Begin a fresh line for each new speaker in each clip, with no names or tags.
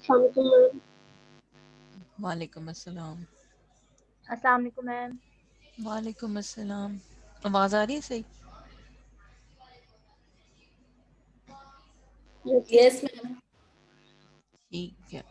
Assalamualaikum.
वालेकुम अस्सलाम।
अस्सलाम वालेकुम मैम।
वालेकुम अस्सलाम। आवाज़ आ रही है सही?
Yes, ma'am.
ठीक है।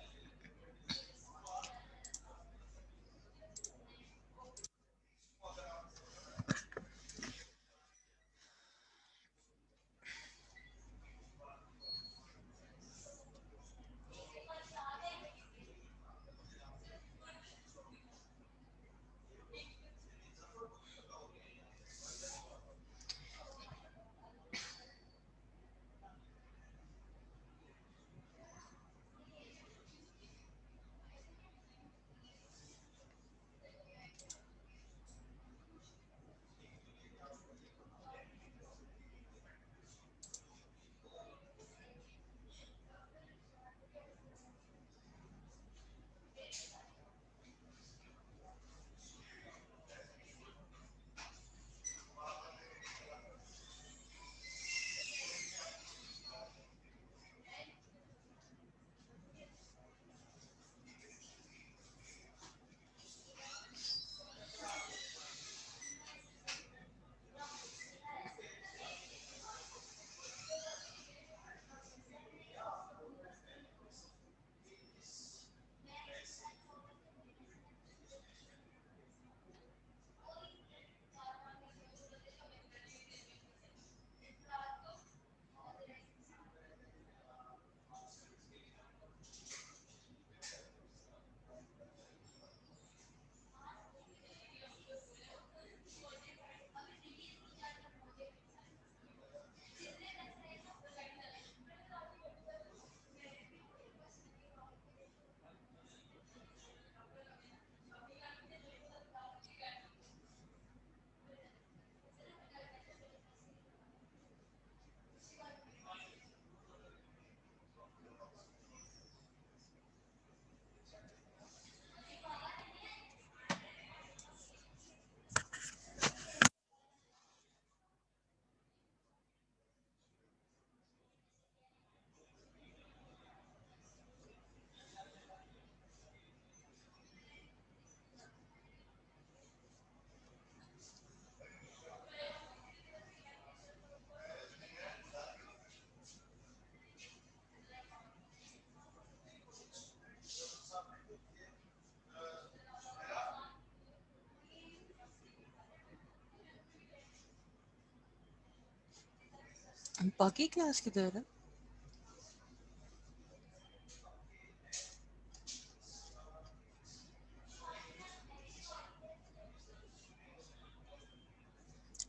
बाकी क्लास किधर है?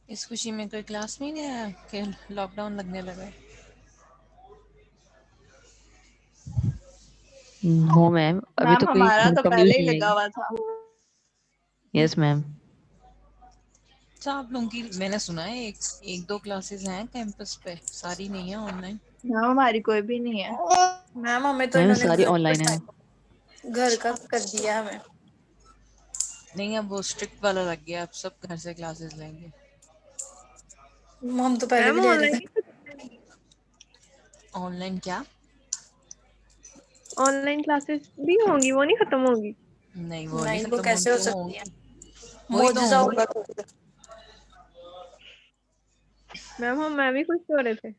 इस खुशी में कोई क्लास में ही नहीं आया कि लॉकडाउन लगने लगा है?
नो मैम, अभी तो
मैम
कोई
हमारा तो
कंप्लीट
पहले ही
नहीं
लगा
है।
हुआ था।
Yes ma'am.
अच्छा, आप लोगों की मैंने सुना है एक दो क्लासेस हैं कैंपस पे, सारी नहीं है ऑनलाइन।
मैम हमारी कोई भी नहीं है।
मैम हमें तो
मैम
इन्होंने
सारी ऑनलाइन है।
घर का कर दिया हमें।
नहीं, अब वो स्ट्रिक्ट वाला लग गया, अब सब घर से क्लासेस लेंगे।
हम तो पहले भी
मैम
ले रहे थे।
ऑनलाइन क्या?
ऑनलाइन क्लासेस भी होंगी, वो नहीं खत्म होगी।
नहीं, वो नहीं
नहीं वो
खत्म
कैसे
होंगी,
हो
वो
सकती है,
होंगी, वही तो
मौजूदा
होंगी।
होगा।
मैम हम भी खुश हो रहे थे।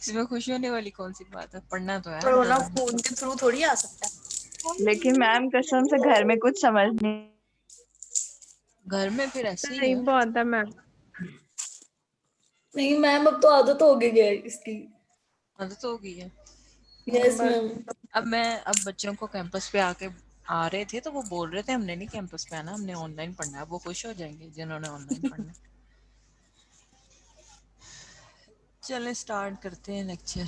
इसमें खुशी होने वाली कौन सी बात है? पढ़ना तो है हर
कोरोना
दौरान।
फोन के थ्रू थोड़ी आ सकता है।
लेकिन मैम कसम से घर में कुछ समझ नहीं।
घर में फिर ऐसे ही
टाइम
है।
बहुत है मैम।
नहीं मैम अब तो आदत हो गई है इसकी।
आदत हो गई है।
यस
बस
मैम।
अब बच्चों को कैंपस पे आके आ रहे थे तो वो बोल रहे थे हमने नहीं कैंपस पे आना, हमने ऑनलाइन पढ़ना है। वो खुश हो जाएंगे जिन्होंने ऑनलाइन पढ़ना है। चलें स्टार्ट करते हैं लेक्चर।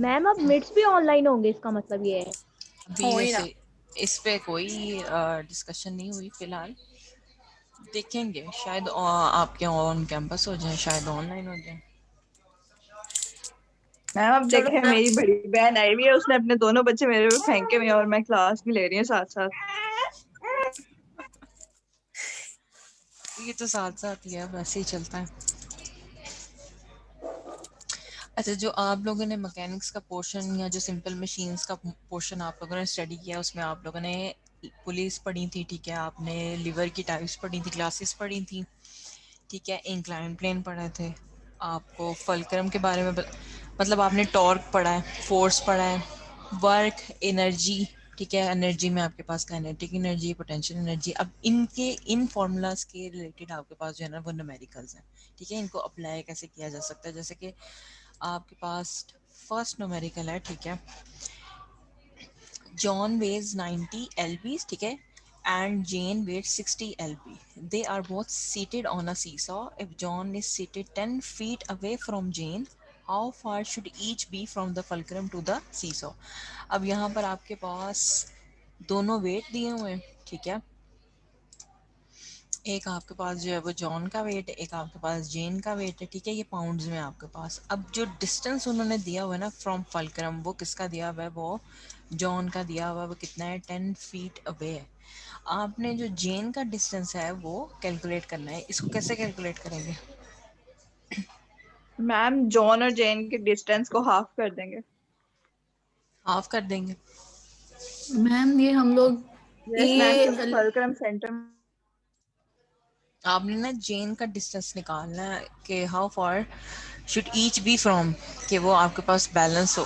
मैम अब मिड्स भी ऑनलाइन होंगे, इसका मतलब ये है।
अभी
हो ही
वैसे
ना।
इस पे कोई डिस्कशन नहीं हुई फिलहाल, देखेंगे शायद आपके ऑन कैंपस हो जाए, शायद ऑनलाइन हो जाए।
मैम अब
चलो
देखे
मैम,
मेरी बड़ी बहन आई हुई है, उसने अपने दोनों बच्चे मेरे पे फेंके हुए हैं और मैं क्लास भी ले रही हूँ साथ साथ।
ये तो साथ साथ ही है, वैसे ही चलता है। अच्छा, जो आप लोगों ने मैकेनिक्स का पोर्शन या जो सिंपल मशीन्स का पोर्शन आप लोगों ने स्टडी किया, उसमें आप लोगों ने पुलिस पढ़ी थी, ठीक है, आपने लिवर की टाइप्स पढ़ी थी, क्लासेस पढ़ी थी, ठीक है, इंक्लाइन प्लेन पढ़े थे, आपको फल्क्रम के बारे में मतलब आपने टॉर्क पढ़ा है, फोर्स पढ़ा है, वर्क, एनर्जी, ठीक है, एनर्जी में आपके पास काइनेटिक एनर्जी, पोटेंशियल एनर्जी। अब इनके इन फॉर्मूलाज के रिलेटेड आपके पास जो है ना वो न्यूमेरिकल्स हैं, ठीक है, इनको अप्लाई कैसे किया जा सकता है। जैसे कि आपके पास फर्स्ट न्यूमेरिकल है, ठीक है, John weighs 90 lbs, ठीक है, and Jane weighs 60 lb. They are both seated on a seesaw. If John is seated 10 feet away from Jane, how far should each be from the fulcrum to the seesaw? अब यहाँ पर आपके पास दोनों wait दिए हुए हैं, ठीक है, एक आपके पास जो है वो जॉन का वेट है, एक आपके पास जेन का वेट है, ठीक है, ये पाउंड्स में आपके पास। अब जो डिस्टेंस उन्होंने दिया हुआ है ना फ्रॉम फल्क्रम, वो किसका दिया हुआ है, वो जॉन का दिया हुआ है, वो कितना है, 10 फीट अवे है। आपने जो जेन का डिस्टेंस है वो कैलकुलेट करना है। इसको कैसे कैलकुलेट करेंगे?
मैम जॉन और जेन के डिस्टेंस को हाफ कर देंगे।
हाफ कर देंगे।
मैम ये हम लोग
यस मैम,
ये
क्योंकि फल्क्रम सेंटर।
आपने ना जेन का डिस्टेंस निकालना है कि how far should each be from, कि वो आपके पास बैलेंस हो।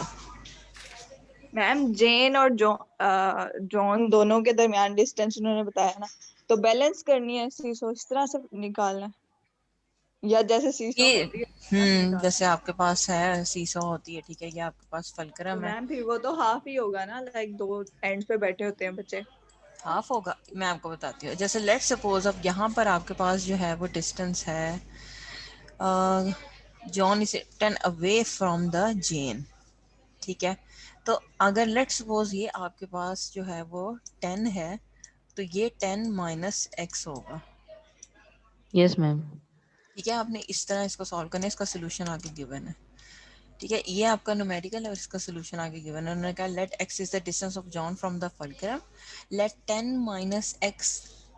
मैम जेन और जॉन दोनों के दरमियान डिस्टेंस उन्होंने बताया ना, तो बैलेंस करनी है सीसो, इस तरह से निकालना है, या जैसे सीसो
ये
होती है ऐसे निकालना
जैसे
है।
आपके पास है सीसो होती है, ठीक है, ये आपके पास
तो
फल्क्रम है।
मैम फिर वो तो हाफ ही होगा ना, लाइक दो एंड पे बैठे होते हैं बच्चे।
हाफ होगा, मैं आपको बताती हूँ। जैसे लेट सपोज अब यहाँ पर आपके पास जो है वो डिस्टेंस है, John is 10 away from the Jane, ठीक है, तो अगर लेट सपोज ये आपके पास जो है वो 10 है, तो ये 10 माइनस एक्स होगा,
Yes, ma'am.
ठीक है। आपने इस तरह इसको सॉल्व करना है, इसका सोल्यूशन आगे गिवन है, ठीक है, ये आपका न्यूमेरिकल है और इसका सोल्यूशन आगे गिवन है। उन्होंने कहा let x is the distance of John from the fulcrum, let 10 minus x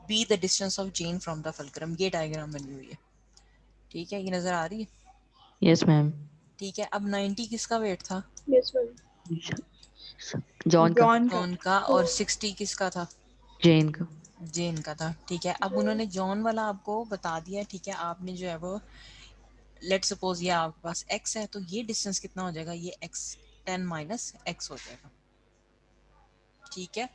be the distance of Jane from the fulcrum. ये डायग्राम बनी हुई है, ठीक है, ये नजर आ रही है,
Yes, ma'am.
ठीक है। अब 90 किसका वेट था?
Yes ma'am.
John का,
जॉन का।
जॉन का। और 60 किसका था?
Jane का.
जेन का था, ठीक है। अब उन्होंने जॉन वाला आपको बता दिया, ठीक है, आपने जो है वो लेट सपोज ये आपके पास x है, तो ये डिस्टेंस कितना हो जाएगा, ये x 10 माइनस x हो जाएगा, ठीक है।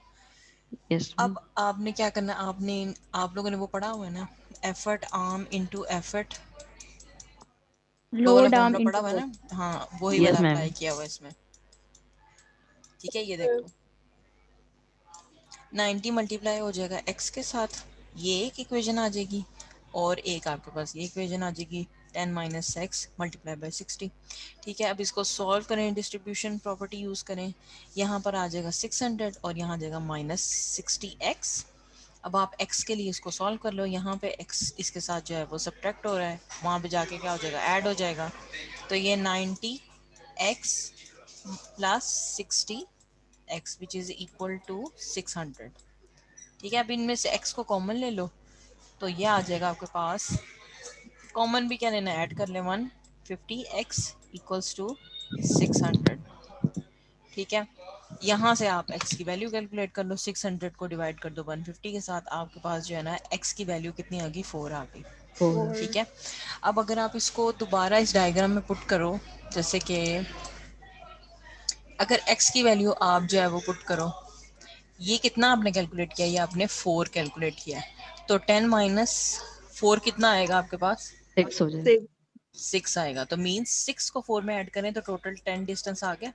Yes,
अब
ma'am.
आपने क्या करना, आपने आप लोगों ने वो पढ़ा हुआ है ना, एफर्ट आर्म इनटू एफर्ट, वो वाला
लोड आर्म
फॉर्मूला पढ़ा
इनटू
हुआ है
फोर्स।
ना, हाँ वही
Yes,
वाला
ma'am.
अप्लाई किया हुआ है इसमें, ठीक है। ये देख लो, 90 मल्टीप्लाई हो जाएगा x के साथ, ये एक इक्वेशन आ जाएगी, और एक आपके पास ये इक्वेशन आ जाएगी 10 माइनस एक्स मल्टीप्लाई बाई 60, ठीक है। अब इसको सॉल्व करें, डिस्ट्रीब्यूशन प्रॉपर्टी यूज़ करें, यहाँ पर आ जाएगा 600 और यहाँ आ जाएगा माइनस 60x। अब आप x के लिए इसको सॉल्व कर लो, यहाँ पे x इसके साथ जो है वो सब्ट्रैक्ट हो रहा है, वहाँ पे जाके क्या हो जाएगा, ऐड हो जाएगा, तो ये 90x plus 60x which is equal to 600, ठीक है। अब इनमें से x को कॉमन ले लो, तो ये आ जाएगा आपके पास, कॉमन भी क्या लेना, ऐड कर ले, 150x इक्वल्स टू 600, ठीक है। यहाँ से आप x की वैल्यू कैलकुलेट कर लो, 600 को डिवाइड कर दो 150 के साथ, आपके पास जो है ना x की वैल्यू कितनी आ गई, 4 आ गई,
4.
ठीक है। अब अगर आप इसको दोबारा इस डायग्राम में पुट करो, जैसे कि अगर x की वैल्यू आप जो है वो पुट करो, ये कितना आपने कैलकुलेट किया, ये आपने 4 कैलकुलेट किया है, तो 10 माइनस 4 कितना आएगा आपके पास,
6 हो जाएगा.
6 आएगा, तो मीन्स 6 को 4 में ऐड करें तो टोटल 10 डिस्टेंस आ गया।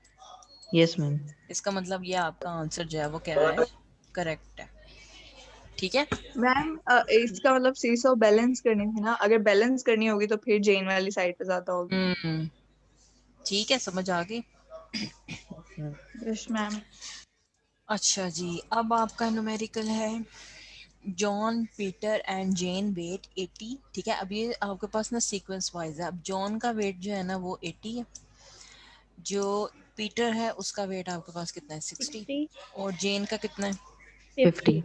Yes, ma'am.
इसका मतलब ये आपका आंसर जो है वो क्या है, करेक्ट है, ठीक है।
मैम इसका मतलब सीसो बैलेंस करनी थी ना, अगर बैलेंस करनी होगी तो फिर जेन वाली साइड पे ज्यादा होगी।
ठीक है, समझ आ गई।
Ma'am.
Yes ma'am.
अच्छा जी, अब आपका न्यूमेरिकल है, John Peter and Jane weight 80, ठीक है। अब ये आपके पास ना सीक्वेंस वाइज है। अब जॉन का वेट जो है ना वो 80 है, जो पीटर है उसका वेट आपके पास कितना है, 60,
60,
और जेन का कितना है,
50।
50.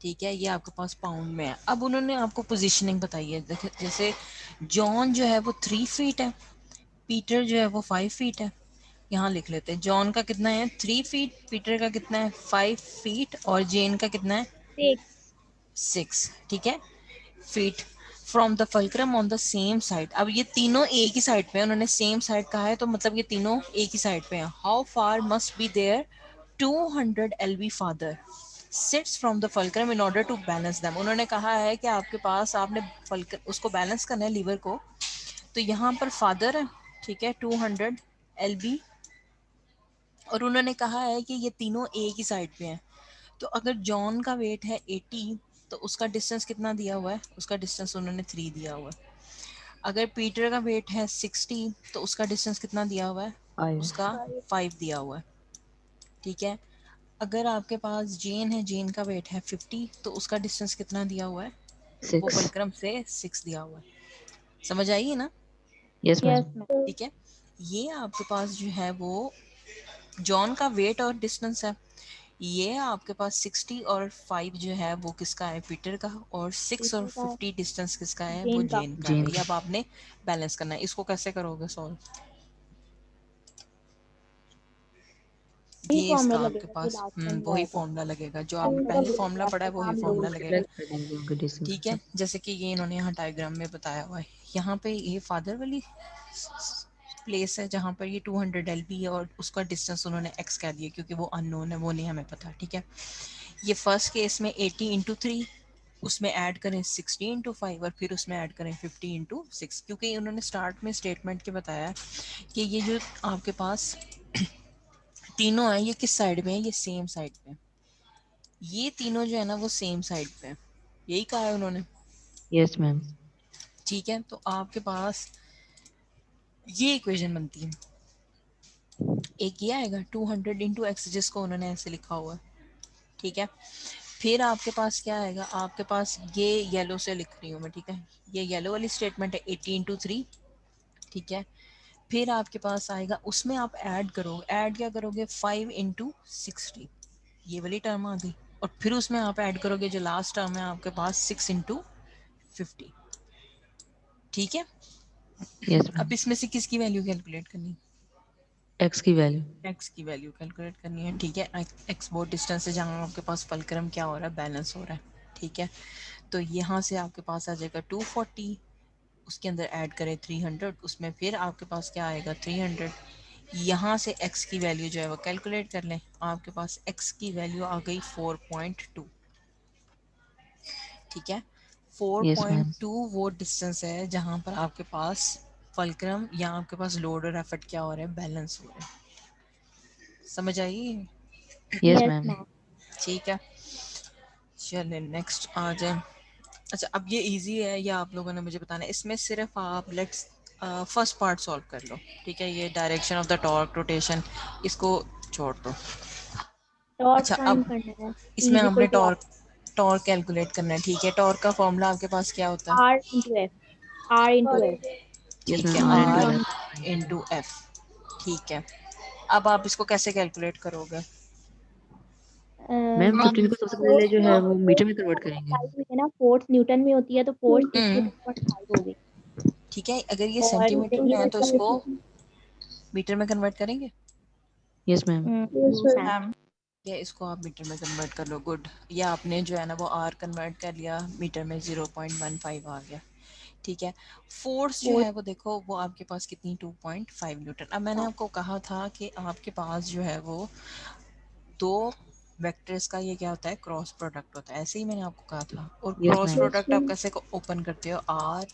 ठीक है, ये आपके पास पाउंड में है। अब उन्होंने आपको पोजीशनिंग बताई है, जैसे जॉन जो है वो 3 फीट है, पीटर जो है वो 5 फीट है, यहाँ लिख लेते हैं। जॉन का कितना है 3 फीट, पीटर का कितना है 5 फीट और जेन का कितना है 6, ठीक है, feet from the fulcrum on the same side. अब ये तीनों एक ही साइड पे हैं, उन्होंने सेम साइड कहा है तो मतलब ये तीनों एक ही साइड पे हैं। How far must be there 200 LB father sits from the fulcrum in order to balance them. उन्होंने कहा है कि आपके पास आपने फल्कर उसको बैलेंस करना है लीवर को, तो यहाँ पर फादर है, ठीक है, 200 LB, और उन्होंने कहा है कि ये तीनों एक ही साइड पे हैं। तो अगर जॉन का वेट है 80 तो उसका डिस्टेंस कितना दिया हुआ है, उसका डिस्टेंस उन्होंने 3 दिया हुआ है। अगर पीटर का वेट है 60 तो उसका डिस्टेंस कितना दिया हुआ है, उसका 5 दिया हुआ है, ठीक है। अगर आपके पास जेन है, जेन का वेट है 50 तो उसका डिस्टेंस कितना दिया हुआ है, वो
6.
फुलक्रम से 6 दिया हुआ है। समझ आई ना?
Yes, ma'am.
ठीक है, ये आपके पास जो है वो जॉन का वेट और डिस्टेंस है। ये आपके पास 60 और 5 जो है वो किसका है, पीटर का, और 6 और 50 डिस्टेंस किसका है, वो जेन का है।
Jane
ये अब आपने बैलेंस करना है। इसको कैसे करोगे सॉल्व? ये इसका आपके पास वही फॉर्मूला लगेगा जो आपने पहले फॉर्मूला पढ़ा है, वही फॉर्मूला लगेगा,
कर देंगे उनके डिस्टेंस
ठीक है। जैसे कि ये इन्होंने यहाँ डायग्राम में बताया हुआ है, यहाँ पे ये फादर वाली प्लेस है जहाँ पर ये 200 LB है और उसका डिस्टेंस उन्होंने x कह दिया क्योंकि वो अननोन है, वो नहीं हमें पता, ठीक है। ये फर्स्ट केस में 80 इंटू 3, उसमें ऐड करें 60 इंटू 5 और फिर उसमें ऐड करें 50 इंटू 6, क्योंकि उन्होंने स्टार्ट में स्टेटमेंट के बताया कि ये जो आपके पास तीनों है ये किस साइड में है, ये सेम साइड पे, ये तीनों जो है ना वो सेम साइड पे है, यही कहा है उन्होंने,
Yes, ma'am.
ठीक है। तो आपके पास ये इक्वेशन बनती है, एक ये आएगा 200 इंटू एक्स जिसको उन्होंने ऐसे लिखा हुआ है, ठीक है। फिर आपके पास क्या आएगा, आपके पास ये येलो से लिख रही हूँ मैं, ठीक है, ये येलो वाली स्टेटमेंट है 80 इंटू 3, ठीक है। फिर आपके पास आएगा, उसमें आप ऐड करोगे, ऐड क्या करोगे 5 इंटू 60, ये वाली टर्म आ गई, और फिर उसमें आप ऐड करोगे जो लास्ट टर्म है आपके पास 6 इंटू 50, ठीक है।
Yes, ma'am.
अब इसमें से किसकी वैल्यू कैलकुलेट करनी है,
X की वैल्यू.
एक्स की वैल्यू कैलकुलेट करनी है, ठीक है। एक्स वो डिस्टेंस है जहाँ आपके पास फलक्रम क्या हो रहा है, बैलेंस हो रहा है, ठीक है। तो यहाँ से आपके पास आ जाएगा 240, उसके अंदर ऐड करें 300, उसमें फिर आपके पास क्या आएगा 300, यहाँ से x की वैल्यू जो है वो कैलकुलेट कर लें, आपके पास x की वैल्यू आ गई 4.2, ठीक है।
Yes, ma'am.
4.2 वो डिस्टेंस है जहाँ पर आपके पास फलक्रम या आपके पास लोड और एफर्ट क्या हो रहा है, बैलेंस हो रहा है। समझ आई?
Yes, ma'am.
ठीक है, चलिए नेक्स्ट आ जाए। अच्छा, अब ये इजी है, ये आप लोगों ने मुझे बताना है, इसमें सिर्फ आप लेट्स फर्स्ट पार्ट सॉल्व कर लो, ठीक है। ये direction of the torque rotation इसको छोड़ दो। अच्छा, अब इसमें हमने टॉर्क कैलकुलेट करना है, ठीक है। टॉर्क का फॉर्मूला आपके पास क्या होता है,
R into F. R into F.
Yes,
ठीक
ma'am.
है,
R into
R
F.
Into F, ठीक है। अब आप इसको कैसे कैलकुलेट करोगे,
मैम 15 को सबसे पहले जो है वो मीटर में कन्वर्ट करेंगे.
है ना, फोर्स न्यूटन में होती है तो फोर्स 62.5 होगी।
ठीक है। अगर ये
और
सेंटीमीटर में है तो
सेंटीमीटर
इसको मीटर में कन्वर्ट करेंगे,
Yes, ma'am.
मैम
या इसको आप मीटर में कन्वर्ट कर लो, गुड। या आपने जो है ना वो आर कन्वर्ट कर लिया, मीटर में 0.15 आ गया, ठीक है। फोर्स जो है वो देखो वो आपके पास कितनी 2.5 न्यूटन। अब मैंने आपको कहा था कि आपके पास जो है वो दो वेक्टर्स का ये क्या होता है, क्रॉस प्रोडक्ट होता है, ऐसे ही मैंने आपको कहा था। और
Yes,
क्रॉस
ma'am.
प्रोडक्ट आप कैसे ओपन करते हो, R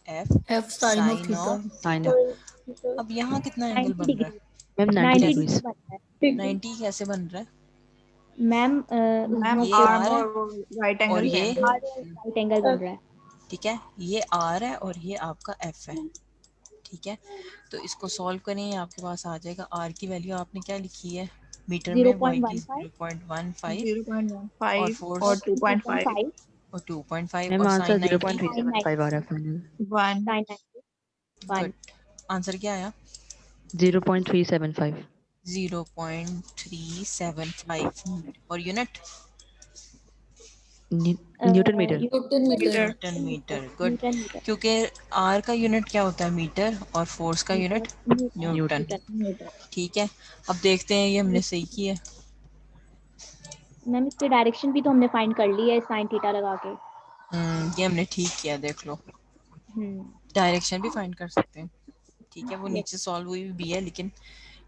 F
sine of
sine
theta.
Of
Fine.
Theta. अब यहाँ कितना एंगल
90
बन रहा
डिग्री,
मैम 90
90
degrees.
डिग्री बनता है
90 कैसे बन रहा है,
मैम।
मैम
ये
आर्म
R है
और राइट
और
एंगल
ये
है।
राइट एंगल बन रहा है।
ठीक है, ये R है और ये आपका F है, ठीक है। तो इसको सॉल्व करें, आपके पास आ जाएगा R की वैल्यू आपने क्या लिखी है मीटर में, y की 0.15 और
0.15
फोर्स
और 2.5
2.5
और 2.5
मैम
और
आंसर
साइन 90,
0.375 आ रहा है फाइनल.
1
गुड। आंसर क्या आया,
0.375.
0.375 और unit
newton metre.
Newton metre.
Newton metre, good.
Newton metre.
क्योंकि आर का यूनिट क्या होता है मीटर और फोर्स का यूनिट न्यूटन।
न्यूटन।
ठीक है, अब देखते हैं ये हमने सही किया है।
मैम इसकी डायरेक्शन भी तो हमने फाइंड कर ली है साइन थीटा लगा के।
ये हमने ठीक किया, देख लो। डायरेक्शन भी फाइंड कर सकते हैं। ठीक है, वो
यस।
नीचे सॉल्व हुई भी है, लेकिन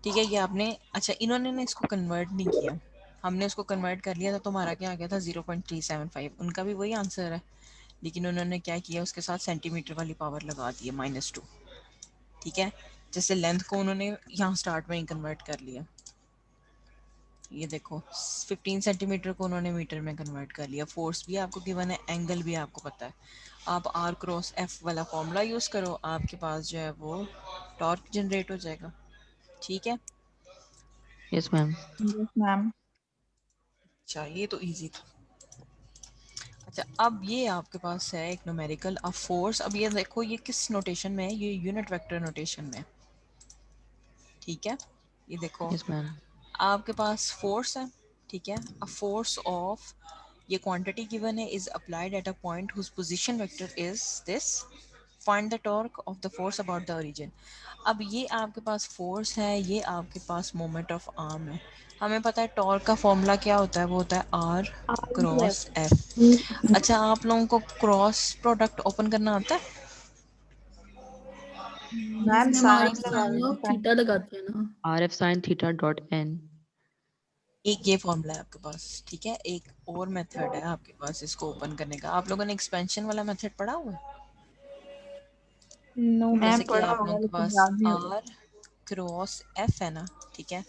ठीक है ये आपने, अच्छा इन्होंने ना इसको कन्वर्ट नहीं किया, हमने उसको कन्वर्ट कर लिया था तो हमारा क्या आ गया था 0.375। उनका भी वही आंसर है, लेकिन उन्होंने क्या किया उसके साथ सेंटीमीटर वाली पावर लगा दी है -2। ठीक है, जैसे लेंथ को उन्होंने यहाँ स्टार्ट में ही कन्वर्ट कर लिया। ये देखो 15 सेंटीमीटर को उन्होंने मीटर में कन्वर्ट कर लिया। फोर्स भी आपको गिवन है, एंगल भी आपको पता है। आप आर क्रॉस एफ वाला फॉर्मूला यूज़ करो, आपके पास जो है वो टॉर्क जनरेट हो जाएगा। ठीक है,
यस मैम।
Yes ma'am.
अच्छा ये तो इजी था। अच्छा अब ये आपके पास है एक न्यूमेरिकल ऑफ फोर्स। अब ये देखो ये किस नोटेशन में है, ये यूनिट वेक्टर नोटेशन में है। ठीक है, ये देखो
यस मैम।
आपके पास फोर्स है। ठीक है, अ फोर्स ऑफ, ये क्वांटिटी गिवन है, is applied at a point whose position vector is this, find the torque of the force about the origin. अब ये आपके पास फोर्स है, ये आपके पास मोमेंट ऑफ आर्म है। हमें पता है टॉर्क का फॉर्मूला क्या होता है, वो होता है आर क्रॉस एफ। अच्छा आप लोगों को क्रॉस प्रोडक्ट ओपन करना आता है?
मैम
इसमें हमारे
साइन लगा
साइन
देते
ऑफ
साइन।
थीटा लगाते हैं ना।
RF sin theta dot n।
एक ये फॉर्मूला है आपके पास। ठीक है, एक और मेथड है आपके पास इसको ओपन करने का। आप लोगों ने एक्सपेंशन वाला मेथड पढ़ा हुआ है?
No ma'am.
जैसे
मैम
कि
पढ़ा
आप
होगा
लोगों के
लेकिन
पास
याद नहीं होगा।
आर क्रॉस एफ है ना, ठीक है,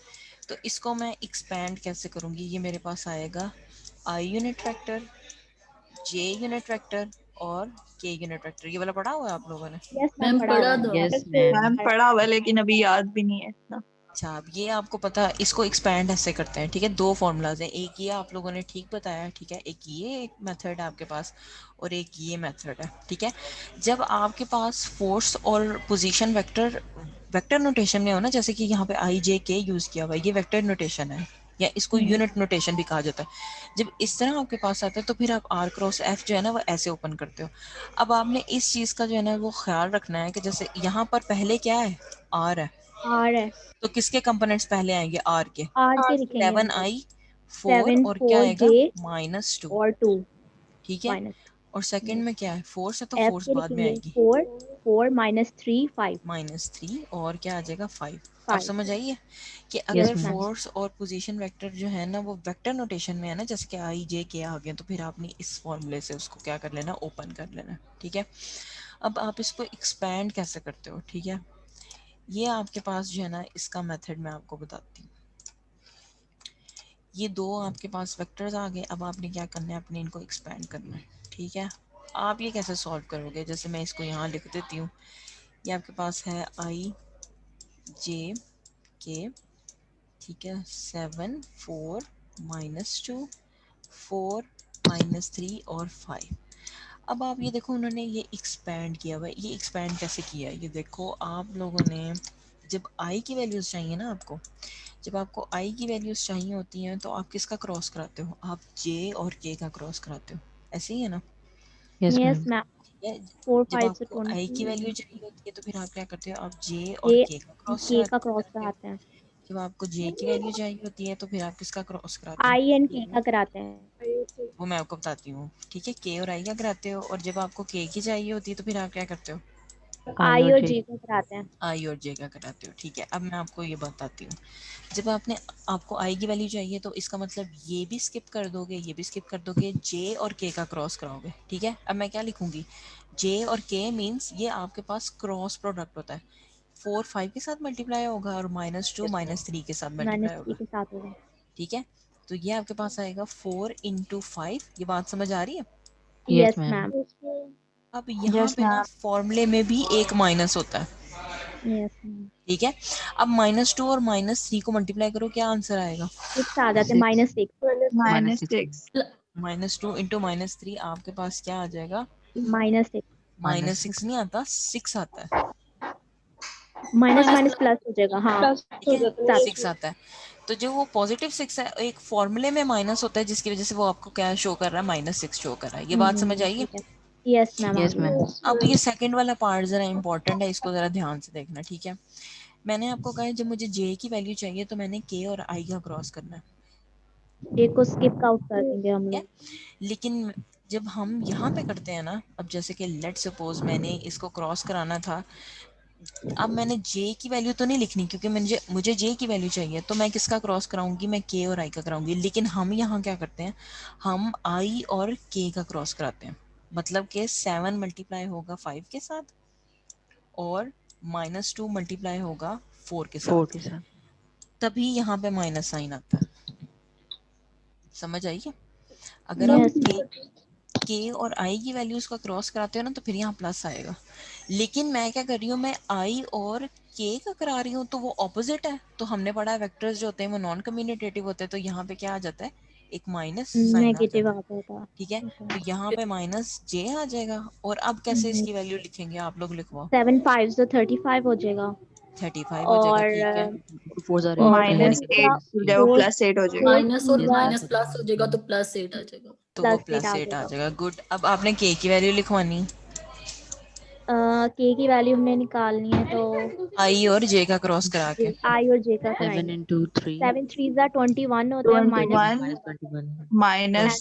तो इसको मैं एक्सपैंड कैसे करूँगी? ये मेरे पास आएगा I unit vector, J unit vector और के यूनिट वेक्टर। ये वाला पढ़ा हुआ है आप लोगों ने?
यस मैम
मैम
पढ़ा हुआ
पढ़ा
है।
दो।
Yes ma'am.
मैम पढ़ा हुआ है लेकिन अभी याद भी नहीं है इतना।
अच्छा अब ये आपको पता, इसको एक्सपैंड ऐसे करते हैं। ठीक है, दो फॉर्मूलाज हैं, एक ये आप लोगों ने ठीक बताया, ठीक है, एक ये एक मेथड है आपके पास और एक ये मेथड है। ठीक है, जब आपके पास फोर्स और पोजीशन वेक्टर वेक्टर नोटेशन में हो ना, जैसे कि यहाँ पे आई जे के यूज़ किया हुआ है, ये वेक्टर नोटेशन है या इसको यूनिट नोटेशन भी कहा जाता है। जब इस तरह आपके पास आता है तो फिर आप आर क्रॉस एफ जो है ना वो ऐसे ओपन करते हो। अब आपने इस चीज़ का जो है ना वो ख्याल रखना है कि जैसे यहाँ पर पहले क्या है, आर है,
आर है।
तो किसके कंपोनेंट्स पहले आएंगे, आर के।
आर के लिखेंगे हम
सेवन
तो।
आई 4
7
और क्या
4
आएगा
जे
-2।
और 2
ठीक है,
माइनस।
और सेकंड में क्या है, फोर्स है तो
एफ
फोर्स
के
बाद में
लिखेंगे
आएगी
4 4 -3 5
-3 और क्या आ जाएगा 5। अब
5।
समझ आई है कि
यस
अगर
यस मैम।
मैम।
फोर्स और पोजीशन वेक्टर जो है ना वो वेक्टर नोटेशन में है ना, जैसे कि आई जे के आ गए, तो फिर आपने इस फॉर्मूले से उसको क्या कर लेना, ओपन कर लेना। ठीक है, अब आप इसको एक्सपैंड कैसे करते हो? ठीक है, ये आपके पास जो है ना इसका मेथड मैं आपको बताती हूँ। ये दो आपके पास वेक्टर्स आ गए, अब आपने क्या करना है, अपने इनको एक्सपैंड करना है। ठीक है, आप ये कैसे सॉल्व करोगे? जैसे मैं इसको यहाँ लिख देती हूँ, ये आपके पास है आई जे के, ठीक है, 7 4 -2 4 -3 और 5। अब आप ये देखो उन्होंने ये एक्सपैंड किया हुआ है। ये एक्सपैंड कैसे किया है, ये देखो आप लोगों ने जब आई की वैल्यूज़ चाहिए ना आपको, जब आपको आई की वैल्यूज़ चाहिए होती हैं तो आप किसका क्रॉस कराते हो, आप जे और के का क्रॉस कराते हो, ऐसे ही है ना?
Yes
yes
ma'am.
मैम।
ठीक है,
4
जब
5 से
आपको आई की
20
वैल्यू चाहिए होती है तो फिर आप क्या करते हो, आप जे और
जे
के का क्रॉस
के का क्रॉस
कराते हो।
कराते हैं।
जब आपको जे की वैल्यू चाहिए होती है तो फिर आप किसका क्रॉस कराते
आई एंड के
हो,
का कराते हैं।
वो मैं आपको बताती हूँ। ठीक है, के और आई का कराते हो, और जब आपको के की चाहिए होती है तो फिर आप क्या करते हो,
आई
आई
और
और
जे।
जे का कराते हैं।
आई और जे का कराते हो। ठीक है, अब मैं आपको ये बताती हूँ। जब आपने आपको आई की वैल्यू चाहिए तो इसका मतलब ये भी स्किप कर दोगे, ये भी स्किप कर दोगे, जे और के का क्रॉस कराओगे। ठीक है, अब मैं क्या लिखूंगी, जे और के मीन्स ये आपके पास क्रॉस प्रोडक्ट होता है। 4 5 के साथ मल्टीप्लाई होगा और -2 -3 के साथ मल्टीप्लाई
-3
होगा।
के साथ होगा।
ठीक है, तो ये आपके पास आएगा 4 × 5। ये बात समझ आ रही है?
Yes
yes
ma'am.
मैम।
अब यहाँ
यस
पे ना
मैम।
फॉर्मूले में भी एक माइनस होता है।
Yes ma'am.
ठीक है, अब -2 और -3 को मल्टीप्लाई करो, क्या आंसर आएगा?
6 आ जाते हैं
6
-6
-6।
-6
-2 × -3 आपके पास क्या आ जाएगा?
-6
-6 नहीं आता, 6 आता है।
माइनस माइनस प्लस हो जाएगा। हाँ
ठीक है,
साथ।
6 आता है। तो जो वो पॉजिटिव 6 है एक फॉर्मूले में माइनस होता है जिसकी वजह से वो आपको क्या शो कर रहा है, -6 शो कर रहा है। ये बात समझ आई है?
ठीक है। Yes ma'am
Yes, ma'am.
अब ये सेकंड वाला पार्ट जरा इंपॉर्टेंट है, इसको जरा ध्यान से देखना, ठीक है। मैंने आपको कहा है जब मुझे जे की वैल्यू चाहिए तो मैंने के और आई का क्रॉस करना है,
एक को स्किप आउट कर देंगे हम
ठीक है।
लोग।
लेकिन जब हम यहाँ पे करते हैं ना, अब जैसे कि लेट सपोज मैंने इसको क्रॉस कराना था, अब मैंने जे की वैल्यू तो नहीं लिखनी क्योंकि मुझे जे की वैल्यू चाहिए, तो मैं किसका क्रॉस कराऊंगी, मैं के और आई का कराऊंगी। लेकिन हम यहाँ क्या करते हैं, हम आई और के का क्रॉस कराते हैं, मतलब कि 7 मल्टीप्लाई होगा 5 के साथ और -2 मल्टीप्लाई होगा 4 के
4
साथ,
के साथ.
तभी यहाँ पे माइनस साइन आता है। समझ आई है? अगर आप
यस
के और आई की वैल्यूज का क्रॉस कराते हो ना तो फिर यहाँ प्लस आएगा। लेकिन मैं क्या कर रही हूँ, मैं आई और के का करा रही हूँ तो वो ऑपोजिट है। तो हमने पढ़ा है वेक्टर्स जो होते हैं वो नॉन कम्युनिकेटिव होते हैं, तो यहाँ पे क्या आ जाता है, एक माइनस साइन आ
नेगेटिव
जाता है,
आता था।
ठीक है। तो यहाँ पे -j आ जाएगा। और अब कैसे इसकी वैल्यू लिखेंगे, आप लोग लिखवाओ।
7 5 तो 35 हो जाएगा
35 हो जाएगा,
और
ठीक है।
4 are 8,
और
and
-8 हो जाएगा,
फोर
+8 हो जाएगा।
माइनस और
थ्री
माइनस प्लस हो जाएगा तो +8 आ जाएगा।
तो वो
+8 आ
+8 आ
जाएगा।
जाएगा, गुड। अब आपने के की वैल्यू लिखवानी,
के की वैल्यू हमने निकालनी है तो
आई और जे का क्रॉस करा के।
आई और जे का
7
कराएंगे।
into 3,
7 3 जा 21 होता है, माइनस
21
-21,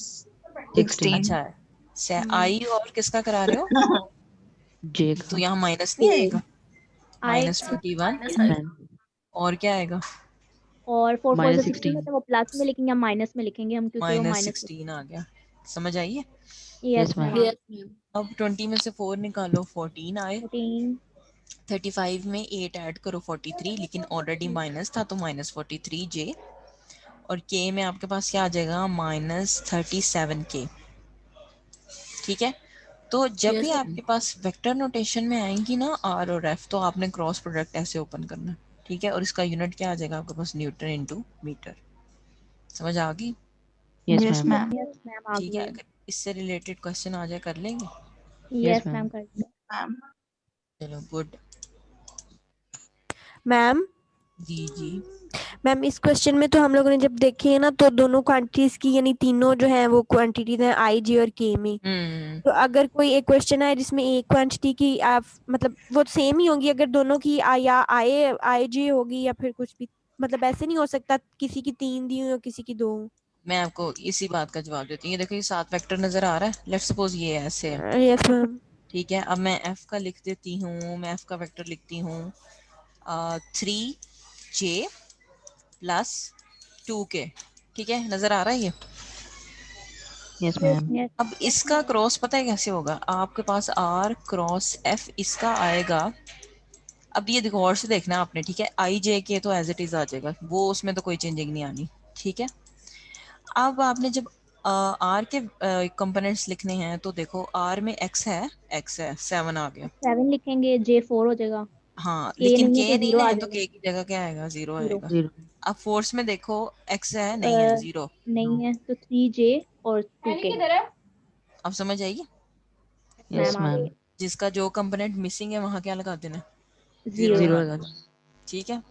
-16
अच्छा है, से आई और किसका करा रहे हो,
J
तो
का.
यहाँ माइनस नहीं आएगा,
आई
-21
Yes, ma'am.
और क्या आएगा,
और 4 4 से 16
-16.
होता है, वो प्लस में लिखेंगे या माइनस में लिखेंगे हम, क्योंकि वो माइनस।
-16 आ गया। समझ आई है?
Yes
Yes,
ma'am
ma'am.
आ
यस मैम।
अब 20 में से 4 निकालो, 14 आए।
14
35 में 8 ऐड करो 43, लेकिन ऑलरेडी माइनस था तो -43 जे। और के में आपके पास क्या आ जाएगा, -37 के, ठीक है। तो जब भी
यस
आपके पास वेक्टर नोटेशन में आएंगी ना आर और एफ, तो आपने क्रॉस प्रोडक्ट ऐसे ओपन करना है, ठीक है। और इसका यूनिट क्या आ जाएगा आपके पास, न्यूटन इंटू मीटर। समझ आ गई?
Yes,
yes
ma'am.
Ma'am.
Yes ma'am आ
ठीक है,
गई।
अगर इससे रिलेटेड क्वेश्चन आ जाए कर लेंगे।
Yes,
yes ma'am
ma'am.
कर दो।
मैम
चलो गुड।
मैम
जी जी।
मैम इस क्वेश्चन में तो हम लोगों ने जब देखी है ना, तो दोनों क्वांटिटीज की यानी तीनों जो है वो क्वांटिटीज हैं आई जी और के में। तो अगर कोई एक क्वेश्चन है जिसमें एक क्वांटिटी की आप मतलब वो सेम ही होगी, अगर दोनों की या आई जी होगी या फिर कुछ भी, मतलब ऐसे नहीं हो सकता किसी की 3 दी हुई और किसी की 2।
मैं आपको इसी बात का जवाब देती हूँ। ये देखो, ये 7 वेक्टर नजर आ रहा है, लेट्स सपोज ये ऐसे है,
यस मैम।
ठीक है। अब मैं एफ का लिख देती हूँ, मैं एफ का वेक्टर लिखती हूँ 3j + 2k, ठीक है, नजर आ रहा है ये।
Yes, ma'am.
यस
अब इसका क्रॉस पता है कैसे होगा, आपके पास r क्रॉस f इसका आएगा। अब ये देखो, और से देखना आपने, ठीक है। आई जे के तो एज इट इज आ जाएगा, वो उसमें तो कोई चेंजिंग नहीं आनी, ठीक है। अब आपने जब आर के कंपोनेंट्स लिखने हैं तो देखो, आर में x है, 7 आ गया।
7 लिखेंगे, जे 4 हो जाएगा।
हाँ,
के
लेकिन
नहीं है
के
तो
नहीं
0
ना
आ
है, तो
जाएगा।
के की जगह क्या आएगा, 0
0
आएगा।
0.
अब फोर्स में देखो, x है, नहीं है, 0।
नहीं है तो 3 जे और 2 के।
अब समझ आएगी?
मैम
Yes,
आ गई।
ma'am.
जिसका जो कंपोनेंट मिसिंग है वहां क्या लगा देना, 0
0
0
लगा
लगा.
देना, ठीक है।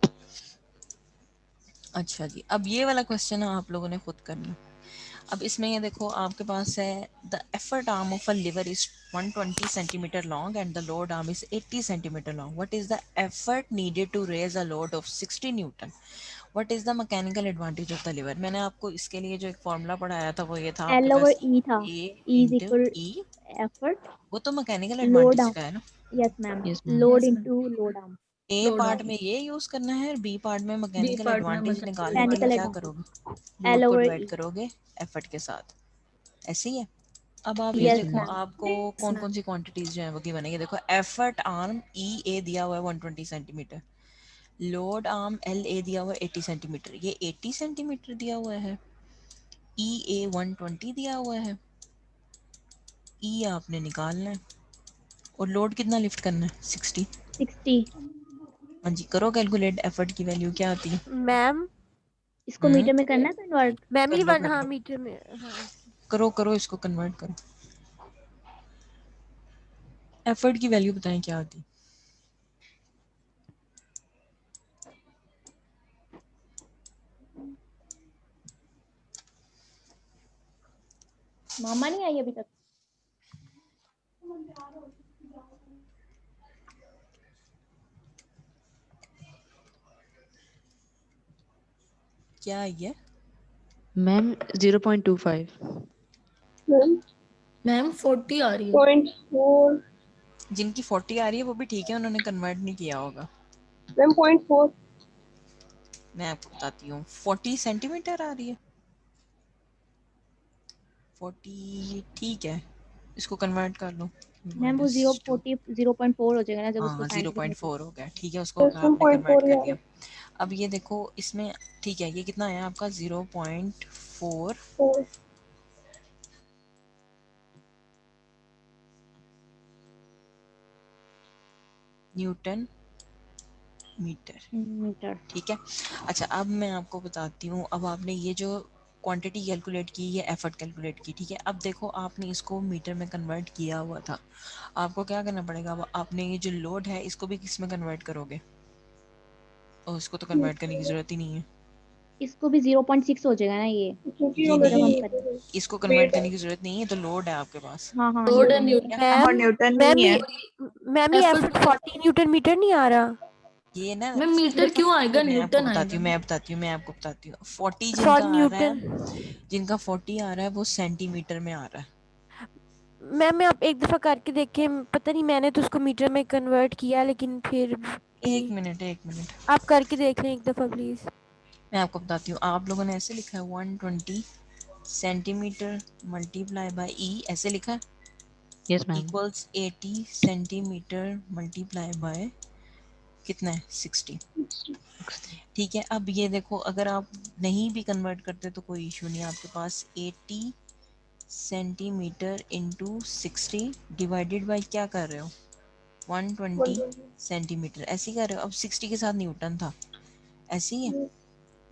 अच्छा जी, अब ये वाला क्वेश्चन आप लोगों ने खुद करना है। अब इसमें ये देखो, आपके पास है the effort arm of a lever is 120 centimetre long and the load arm is 80 centimetre long. What is the effort needed to raise a load of 60 newton? What is the mechanical advantage of the lever? मैंने आपको इसके लिए जो एक formula पढ़ाया था वो ये था, आपके
एल ओवर
पास
ई था।
A
E is
into
equal
E,
effort
वो तो मैकेनिकल
लोड
एडवांटेज
आर्म।
का है ना।
Yes ma'am,
Yes, ma'am.
Load
yes ma'am.
Into load arm.
A
load
part
on
में ये यूज करना है और बी पार्ट में
बी
मैकेनिकल
पार्ट में
एडवांटेज निकालने के लिए
मैकेनिकल
क्या
एडवांटेज।
करोगे,
एल
लोड को
ओवर
डिवाइड
ई।
करोगे एफर्ट के साथ। ऐसे ही है। अब आप ये
Yes,
यस
देखो,
ma'am.
मैम।
आपको कौन कौन सी क्वांटिटीज जो है वो गिवन है। ये देखो, एफर्ट आर्म ई ए दिया हुआ है 120 centimetre, load arm L A दिया हुआ है 80 सेंटीमीटर, ये 80 सेंटीमीटर दिया हुआ है, ई ए 120 दिया हुआ है, ई आपने निकालना है और लोड कितना लिफ्ट करना है, 60।
60।
हाँ जी, करो कैलकुलेट, एफर्ट की वैल्यू क्या आती है।
मैम
इसको मीटर में करना है कन्वर्ट।
मैम
कर
ये
लो
वन,
कर
हाँ
लो
मीटर में, हाँ।
करो करो, इसको कन्वर्ट करो। एफर्ट की वैल्यू बताएं क्या आती है।
मामा नहीं आई अभी तक?
क्या आई है?
मैम 0.25।
मैम 40 आ रही है।
0.4
जिनकी 40 आ रही है वो भी ठीक है, उन्होंने कन्वर्ट नहीं किया होगा।
मैम 0.4
मैं आपको बताती हूँ, 40 सेंटीमीटर आ रही है। 40 ठीक है, इसको कन्वर्ट कर लो।
मैम वो 0.4 हो जाएगा ना जब उसको
हाँ
साइंटिफिक
0.4 हो गया, ठीक है, उसको आपने
0.4
कन्वर्ट कर
यार।
लिया। अब ये देखो इसमें, ठीक है, ये कितना है आपका 0.4 न्यूटन मीटर,
मीटर।
ठीक है। अच्छा अब मैं आपको बताती हूँ, अब आपने ये जो क्वांटिटी कैलकुलेट की, ये एफर्ट कैलकुलेट की, ठीक है। अब देखो आपने इसको मीटर में कन्वर्ट किया हुआ था, आपको क्या करना पड़ेगा, अब आपने ये जो लोड है इसको भी किस में कन्वर्ट करोगे? और इसको तो कन्वर्ट करने की जरूरत ही नहीं है,
इसको भी 0.6 हो जाएगा ना ये
ये
जब हम
नहीं,
करें।
इसको कन्वर्ट करने की जरूरत नहीं है, तो लोड है आपके पास।
हाँ हाँ
लोड है
न्यूटन।
न्यूटन।
और
मैम
न्यूटन
मैम
नहीं है।
ये
एफर्ट
एफर्ट 40 न्यूटन मीटर नहीं आ रहा।
ये ना,
मैम मीटर क्यों आएगा,
मैं आपको
न्यूटन
बताती
आएगा।
हूँ, मैं आपको बताती हूँ 40
40
जिनका आ रहा
न्यूटन।
है, जिनका 40 आ रहा है वो सेंटीमीटर में आ रहा है।
मैम मैं आप एक दफा करके देखे, पता नहीं मैंने तो उसको मीटर में कन्वर्ट किया लेकिन फिर भी
एक मिनट,
आप करके देख लें एक दफा प्लीज।
मैं आपको बताती हूँ, आप लोगों ने ऐसे लिखा है 120 सेंटीमीटर मल्टीप्लाई बाय ई, ऐसे लिखा है,
yes ma'am.
Equals 80 centimetre multiply by कितना है 60, ठीक है। अब ये देखो अगर आप नहीं भी कन्वर्ट करते तो कोई इशू नहीं, आपके पास 80 सेंटीमीटर इंटू 60 डिवाइडेड बाय क्या कर रहे हो 120 सेंटीमीटर, ऐसे ही कर रहे हो। अब 60 के साथ न्यूटन था, ऐसे ही है, ये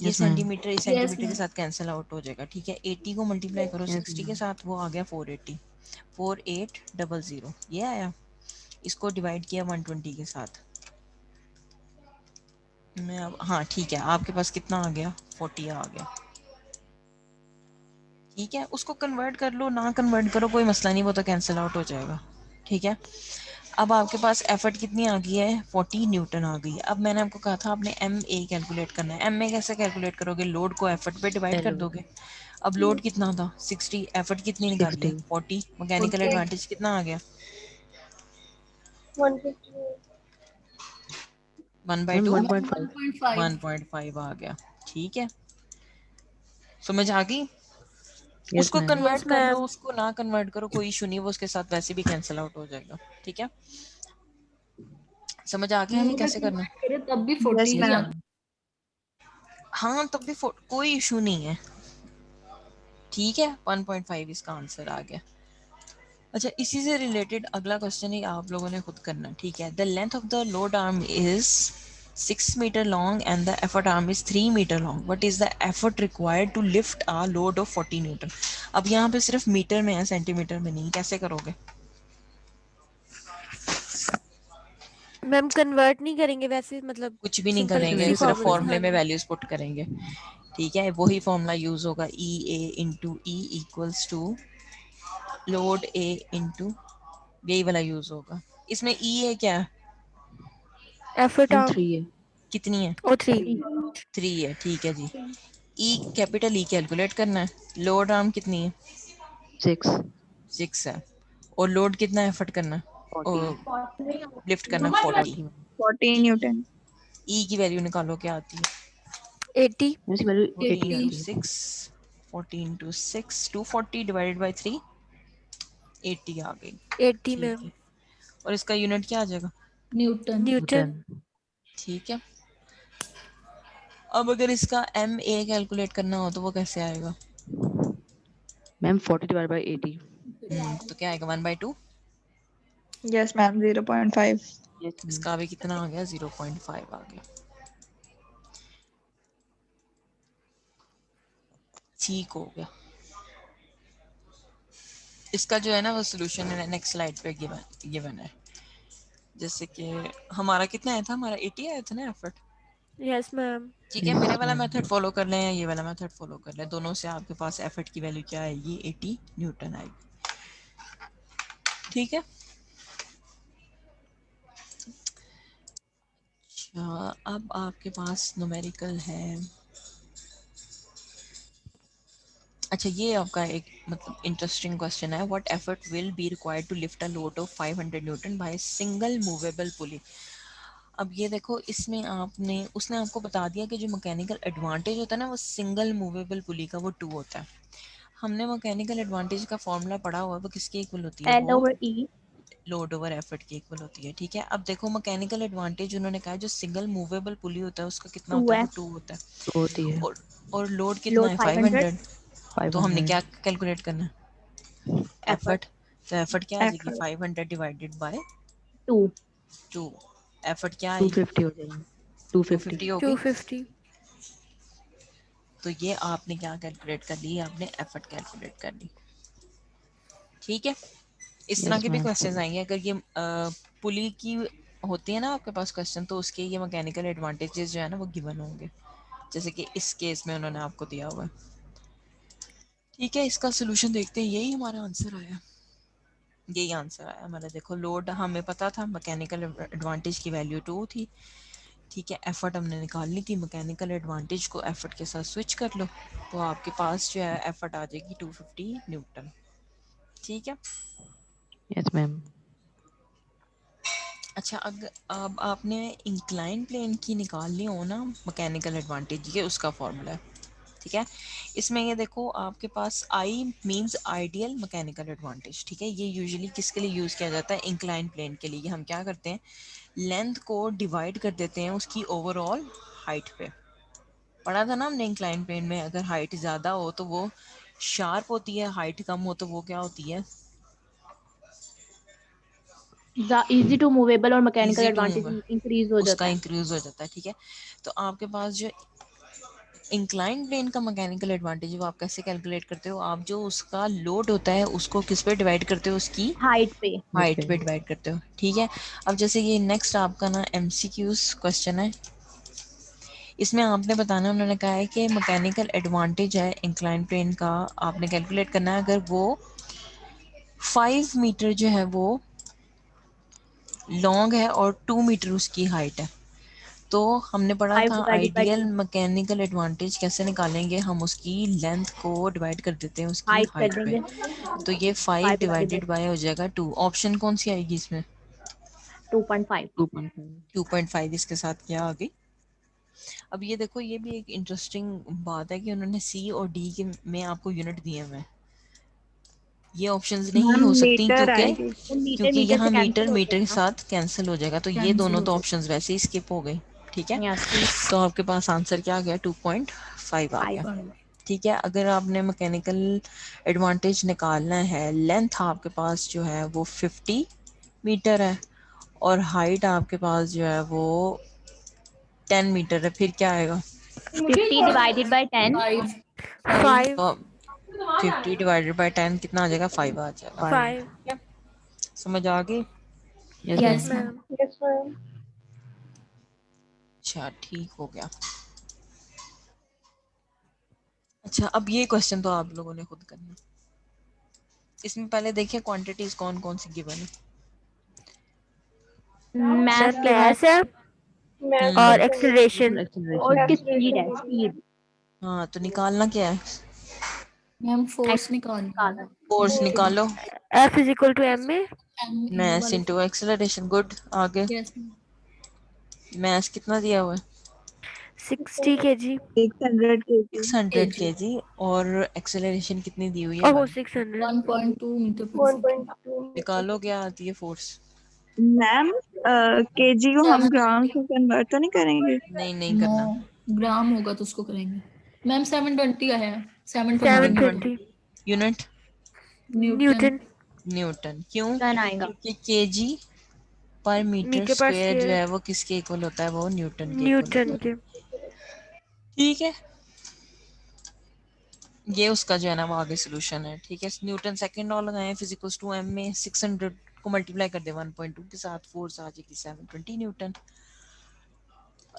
यस मैम।
सेंटीमीटर इस
यस
सेंटीमीटर के
मैम।
साथ कैंसिल आउट हो जाएगा, ठीक है। 80 को मल्टीप्लाई करो
यस
60 के
मैम।
साथ, वो आ गया 480, 4800, ये आया। इसको डिवाइड किया 120 के साथ, मैं अब, हाँ ठीक है, आपके पास कितना आ गया 40 आ गया, ठीक है। उसको कन्वर्ट कर लो, ना कन्वर्ट करो कोई मसला नहीं, वो तो कैंसिल आउट हो जाएगा, ठीक है। अब आपके पास एफर्ट कितनी आ गई है 40 न्यूटन आ गई है। अब मैंने आपको कहा था आपने एम ए कैलकुलेट करना है, एम ए कैसे कैलकुलेट करोगे, लोड को एफर्ट पे डिवाइड कर
हेलो।
दोगे। अब लोड कितना था 60, एफर्ट कितनी निकाली है
60।
40, मैकेनिकल
40।
एडवांटेज कितना आ गया
150
1 बाई
मैम
टू,
1.5।
1.5।
1.5 आ गया, ठीक है। समझ आ गई?
यस
उसको
मैम।
कन्वर्ट
यस
कर लो,
मैम।
उसको ना कन्वर्ट करो कोई इशू नहीं, वो उसके साथ वैसे भी कैंसिल आउट हो जाएगा, ठीक है। समझ आ गई
मैम
ये
अगर
कैसे करना है?
कन्वर्ट करे तब भी
यस
40
यस
ही
मैम।
आता।
मैम।
हाँ तब भी कोई इशू नहीं है, ठीक है। 1.5 इसका आंसर आ गया। अच्छा इसी से रिलेटेड अगला क्वेश्चन ही आप लोगों ने खुद करना, ठीक है। The length of the load arm is 6 metre long and the effort arm is 3 metre long, what is the effort required to lift a load of 40 newton. अब यहाँ पे सिर्फ मीटर में है, सेंटीमीटर में नहीं, कैसे करोगे?
मैम कन्वर्ट नहीं करेंगे वैसे, मतलब
कुछ भी नहीं
सिंपल
करेंगे,
उसी
वैसे
सिर्फ
फॉर्मूले
करेंगे।
से।
फॉर्मूले
हाँ
में
जी।
वैल्यूज पुट करेंगे, ठीक है। वही फॉर्मूला यूज होगा, E A into E equals to load A into, यही वाला यूज होगा। इसमें ई ए क्या है,
एफर्ट
मैम
आर्म
3 है।
ओ 3।
3 है, ठीक है जी। ई कैपिटल ई कैलकुलेट करना है, लोड आर्म कितनी है
6।
6 है, और लोड कितना एफर्ट करना है,
40।
और लिफ्ट करना 40।
40 मैम।
40 न्यूटन।
ई की वैल्यू निकालो क्या आती है,
80।
इसकी वैल्यू
40
80
80।
इंटू
आती है।
6, 40 इंटू 6 240 डिवाइडेड बाई 3, 80 आ गई,
80
ठीक
मैम।
है। और इसका यूनिट क्या आ जाएगा,
न्यूटन।
न्यूटन।
न्यूटन।
ठीक है। अब अगर इसका एम ए कैलकुलेट करना हो तो वो कैसे आएगा,
मैम 40 डिवाइड बाय 80।
तो क्या आएगा 1/2,
यस मैम 0.5।
Yes ma'am.
इसका भी कितना आ गया 0.5 आ गया, ठीक हो गया। इसका जो है ना वो सोल्यूशन है नेक्स्ट स्लाइड पे गिवन है। जैसे कि हमारा कितना आया था, हमारा 80 आया था ना एफर्ट,
यस मैम।
ठीक है, मेरे वाला मेथड फॉलो कर लें या ये वाला मेथड फॉलो कर लें, दोनों से आपके पास एफर्ट की वैल्यू क्या आएगी, 80 न्यूटन आएगी। ठीक है, अच्छा अब आपके पास न्यूमेरिकल है। अच्छा ये आपका एक मतलब इंटरेस्टिंग क्वेश्चन है, what effort will be required to lift a load of 500 newton by single movable pulley. अब ये देखो इसमें आपने उसने आपको बता दिया कि जो मैकेनिकल एडवांटेज होता है ना वो सिंगल मूवेबल पुली का वो 2 होता है। हमने मैकेनिकल एडवांटेज का फॉर्मूला पढ़ा हुआ है, वो किसके इक्वल होती है,
L
वो
over E
load over effort की इक्वल होती है। ठीक है, अब देखो मैकेनिकल एडवांटेज उन्होंने कहा जो सिंगल मूवेबल पुली होता है उसका कितना होता है, वो
2F
2 होता है।
तो होती है
और लोड कितना
load
है,
500
500। तो हमने
500
क्या कैलकुलेट करना है,
effort
एफर्ट। तो एफर्ट क्या आ जाएगी,
effort
500 डिवाइडेड बाय
2
2। एफर्ट क्या आएगी,
250 हो जाएगा 250
250 होगी।
250।
तो ये आपने क्या कैलकुलेट कर ली, आपने एफर्ट कैलकुलेट कर ली। ठीक है, इस तरह
यस
के भी
मैम
क्वेश्चंस आएंगे अगर ये पुली की होती है ना आपके पास क्वेश्चन, तो उसके ये मैकेनिकल एडवांटेजेस जो है ना वो गिवन होंगे, जैसे कि इस केस में उन्होंने आपको दिया हुआ है। ठीक है, इसका सोल्यूशन देखते हैं, यही हमारा आंसर आया, यही आंसर आया हमारा। देखो लोड हमें पता था, मैकेनिकल एडवांटेज की वैल्यू 2 थी। ठीक है, एफर्ट हमने निकालनी थी, मैकेनिकल एडवांटेज को एफर्ट के साथ स्विच कर लो तो आपके पास जो है एफर्ट आ जाएगी 250 न्यूटन। ठीक है,
यस मैम
अच्छा अगर अब आपने इंक्लाइन प्लेन की निकालनी हो ना मैकेनिकल एडवांटेज, ये उसका फॉर्मूला है। ठीक है, इसमें ये देखो आपके पास I means ideal mechanical advantage. ठीक है, ये यूजुअली किसके लिए यूज़ किया जाता है, इंक्लाइन प्लेन के लिए। हम क्या करते हैं, लेंथ को डिवाइड कर देते हैं उसकी ओवरऑल हाइट पे। पढ़ा था ना हमने इंक्लाइन प्लेन में, अगर हाइट ज़्यादा हो तो वो शार्प होती है, हाइट कम हो तो वो क्या होती है,
easy to movable और mechanical
easy to
advantage
move,
increase हो
उसका
जाता है।
इंक्रीज हो जाता है। ठीक है, तो आपके पास जो इंक्लाइन प्लेन का मैकेनिकल एडवांटेज वो आप कैसे कैलकुलेट करते हो, आप जो उसका लोड होता है उसको किस पे डिवाइड करते हो, उसकी
हाइट पे
हाइट पे डिवाइड करते हो। ठीक है, अब जैसे ये नेक्स्ट आपका ना एमसीक्यूज क्वेश्चन है, इसमें आपने बताना, उन्होंने कहा है कि मैकेनिकल एडवांटेज है इंक्लाइन प्लेन का, आपने कैलकुलेट करना है अगर वो 5 मीटर जो है वो लॉन्ग है और 2 मीटर उसकी हाइट है। तो हमने पढ़ा
5
था
divided by
ideal
2
mechanical advantage कैसे निकालेंगे, हम उसकी लेंथ को डिवाइड कर देते हैं उसकी
हाइट कर
हाइट पे।
देंगे
तो ये 5
5 divided by
डिवाइडेड बाय हो जाएगा 2। ऑप्शन कौन सी आएगी इसमें,
2.5
2.5
2.5 इसके साथ क्या आ गई। अब ये देखो ये भी एक इंटरेस्टिंग बात है कि उन्होंने सी और डी के में आपको यूनिट दिए हुए हैं, ये ऑप्शंस नहीं
मैम
हो सकती
मीटर
क्योंकि
आएगी।
तो मीटर
क्योंकि
मीटर
यहाँ
से
मीटर
कैंसिल हो
मीटर के
जाएगा
साथ कैंसिल हो जाएगा, तो ये
कैंसिल
दोनों
हो
तो
जाएगा।
ऑप्शंस वैसे ही स्किप हो गई। ठीक है,
यस
तो आपके पास आंसर क्या आ गया, 2.5 आ
5
गया। ठीक है, अगर आपने मैकेनिकल एडवांटेज निकालना है, लेंथ आपके पास जो है वो 50 मीटर है और हाइट आपके पास जो है वो 10 मीटर है, फिर क्या आएगा,
50 divided by 10
5 5
5
तो 50 डिवाइडेड बाई 10 कितना आ जाएगा, 5 आ जाएगा।
5
5।
ठीक है, समझ आ गई।
Yes
yes
ma'am
yes ma'am.
Ma'am.
Yes, ma'am.
अच्छा ठीक हो गया। अच्छा अब ये क्वेश्चन तो आप लोगों ने खुद करना, इसमें पहले देखिए क्वांटिटीज कौन कौन सी गिवन है।
mass
मैम
के बाद
मैथ है
Mass
और
हम्म,
एक्सेलरेशन।
और
एक्सेलरेशन
उसकी स्पीड है
acceleration.
स्पीड
हाँ तो निकालना क्या है,
मैम फोर्स निकालना
निकालना
है।
फोर्स निकालो,
F is equal to M में
एम ये
मास
वाली
इनटू एक्सेलरेशन। गुड, आगे
यस मैम।
मास कितना दिया हुआ है,
60 kg।
600 kg
600
केजी
केजी, और एक्सेलरेशन कितनी दी हुई है,
ओहो
1।
600।
1.2 मीटर पर सेकंड।
1.2 meter.
निकालो क्या आती है फोर्स,
मैम केजी को हम ग्राम
720
से कन्वर्ट तो नहीं करेंगे?
नहीं नहीं
नो
करना,
ग्राम होगा तो उसको करेंगे। मैम 720 आया है, 720 Newton.
720
unit
Newton.
Newton
Newton, क्यों,
टन आएगा
क्योंकि केजी पर मीटर
मीटर पर
स्क्वायर जो
स्क्वायर
है वो किसके इक्वल होता है, वो न्यूटन के इक्वल होता
न्यूटन
है।
के।
ठीक है, ये उसका जो है ना वो आगे सोल्यूशन है। ठीक है, न्यूटन सेकंड लॉ लगाएं, फिजिकल्स टू एम में 600 को मल्टीप्लाई कर दे 1.2 के साथ, फोर्स आ जाएगी 720 न्यूटन।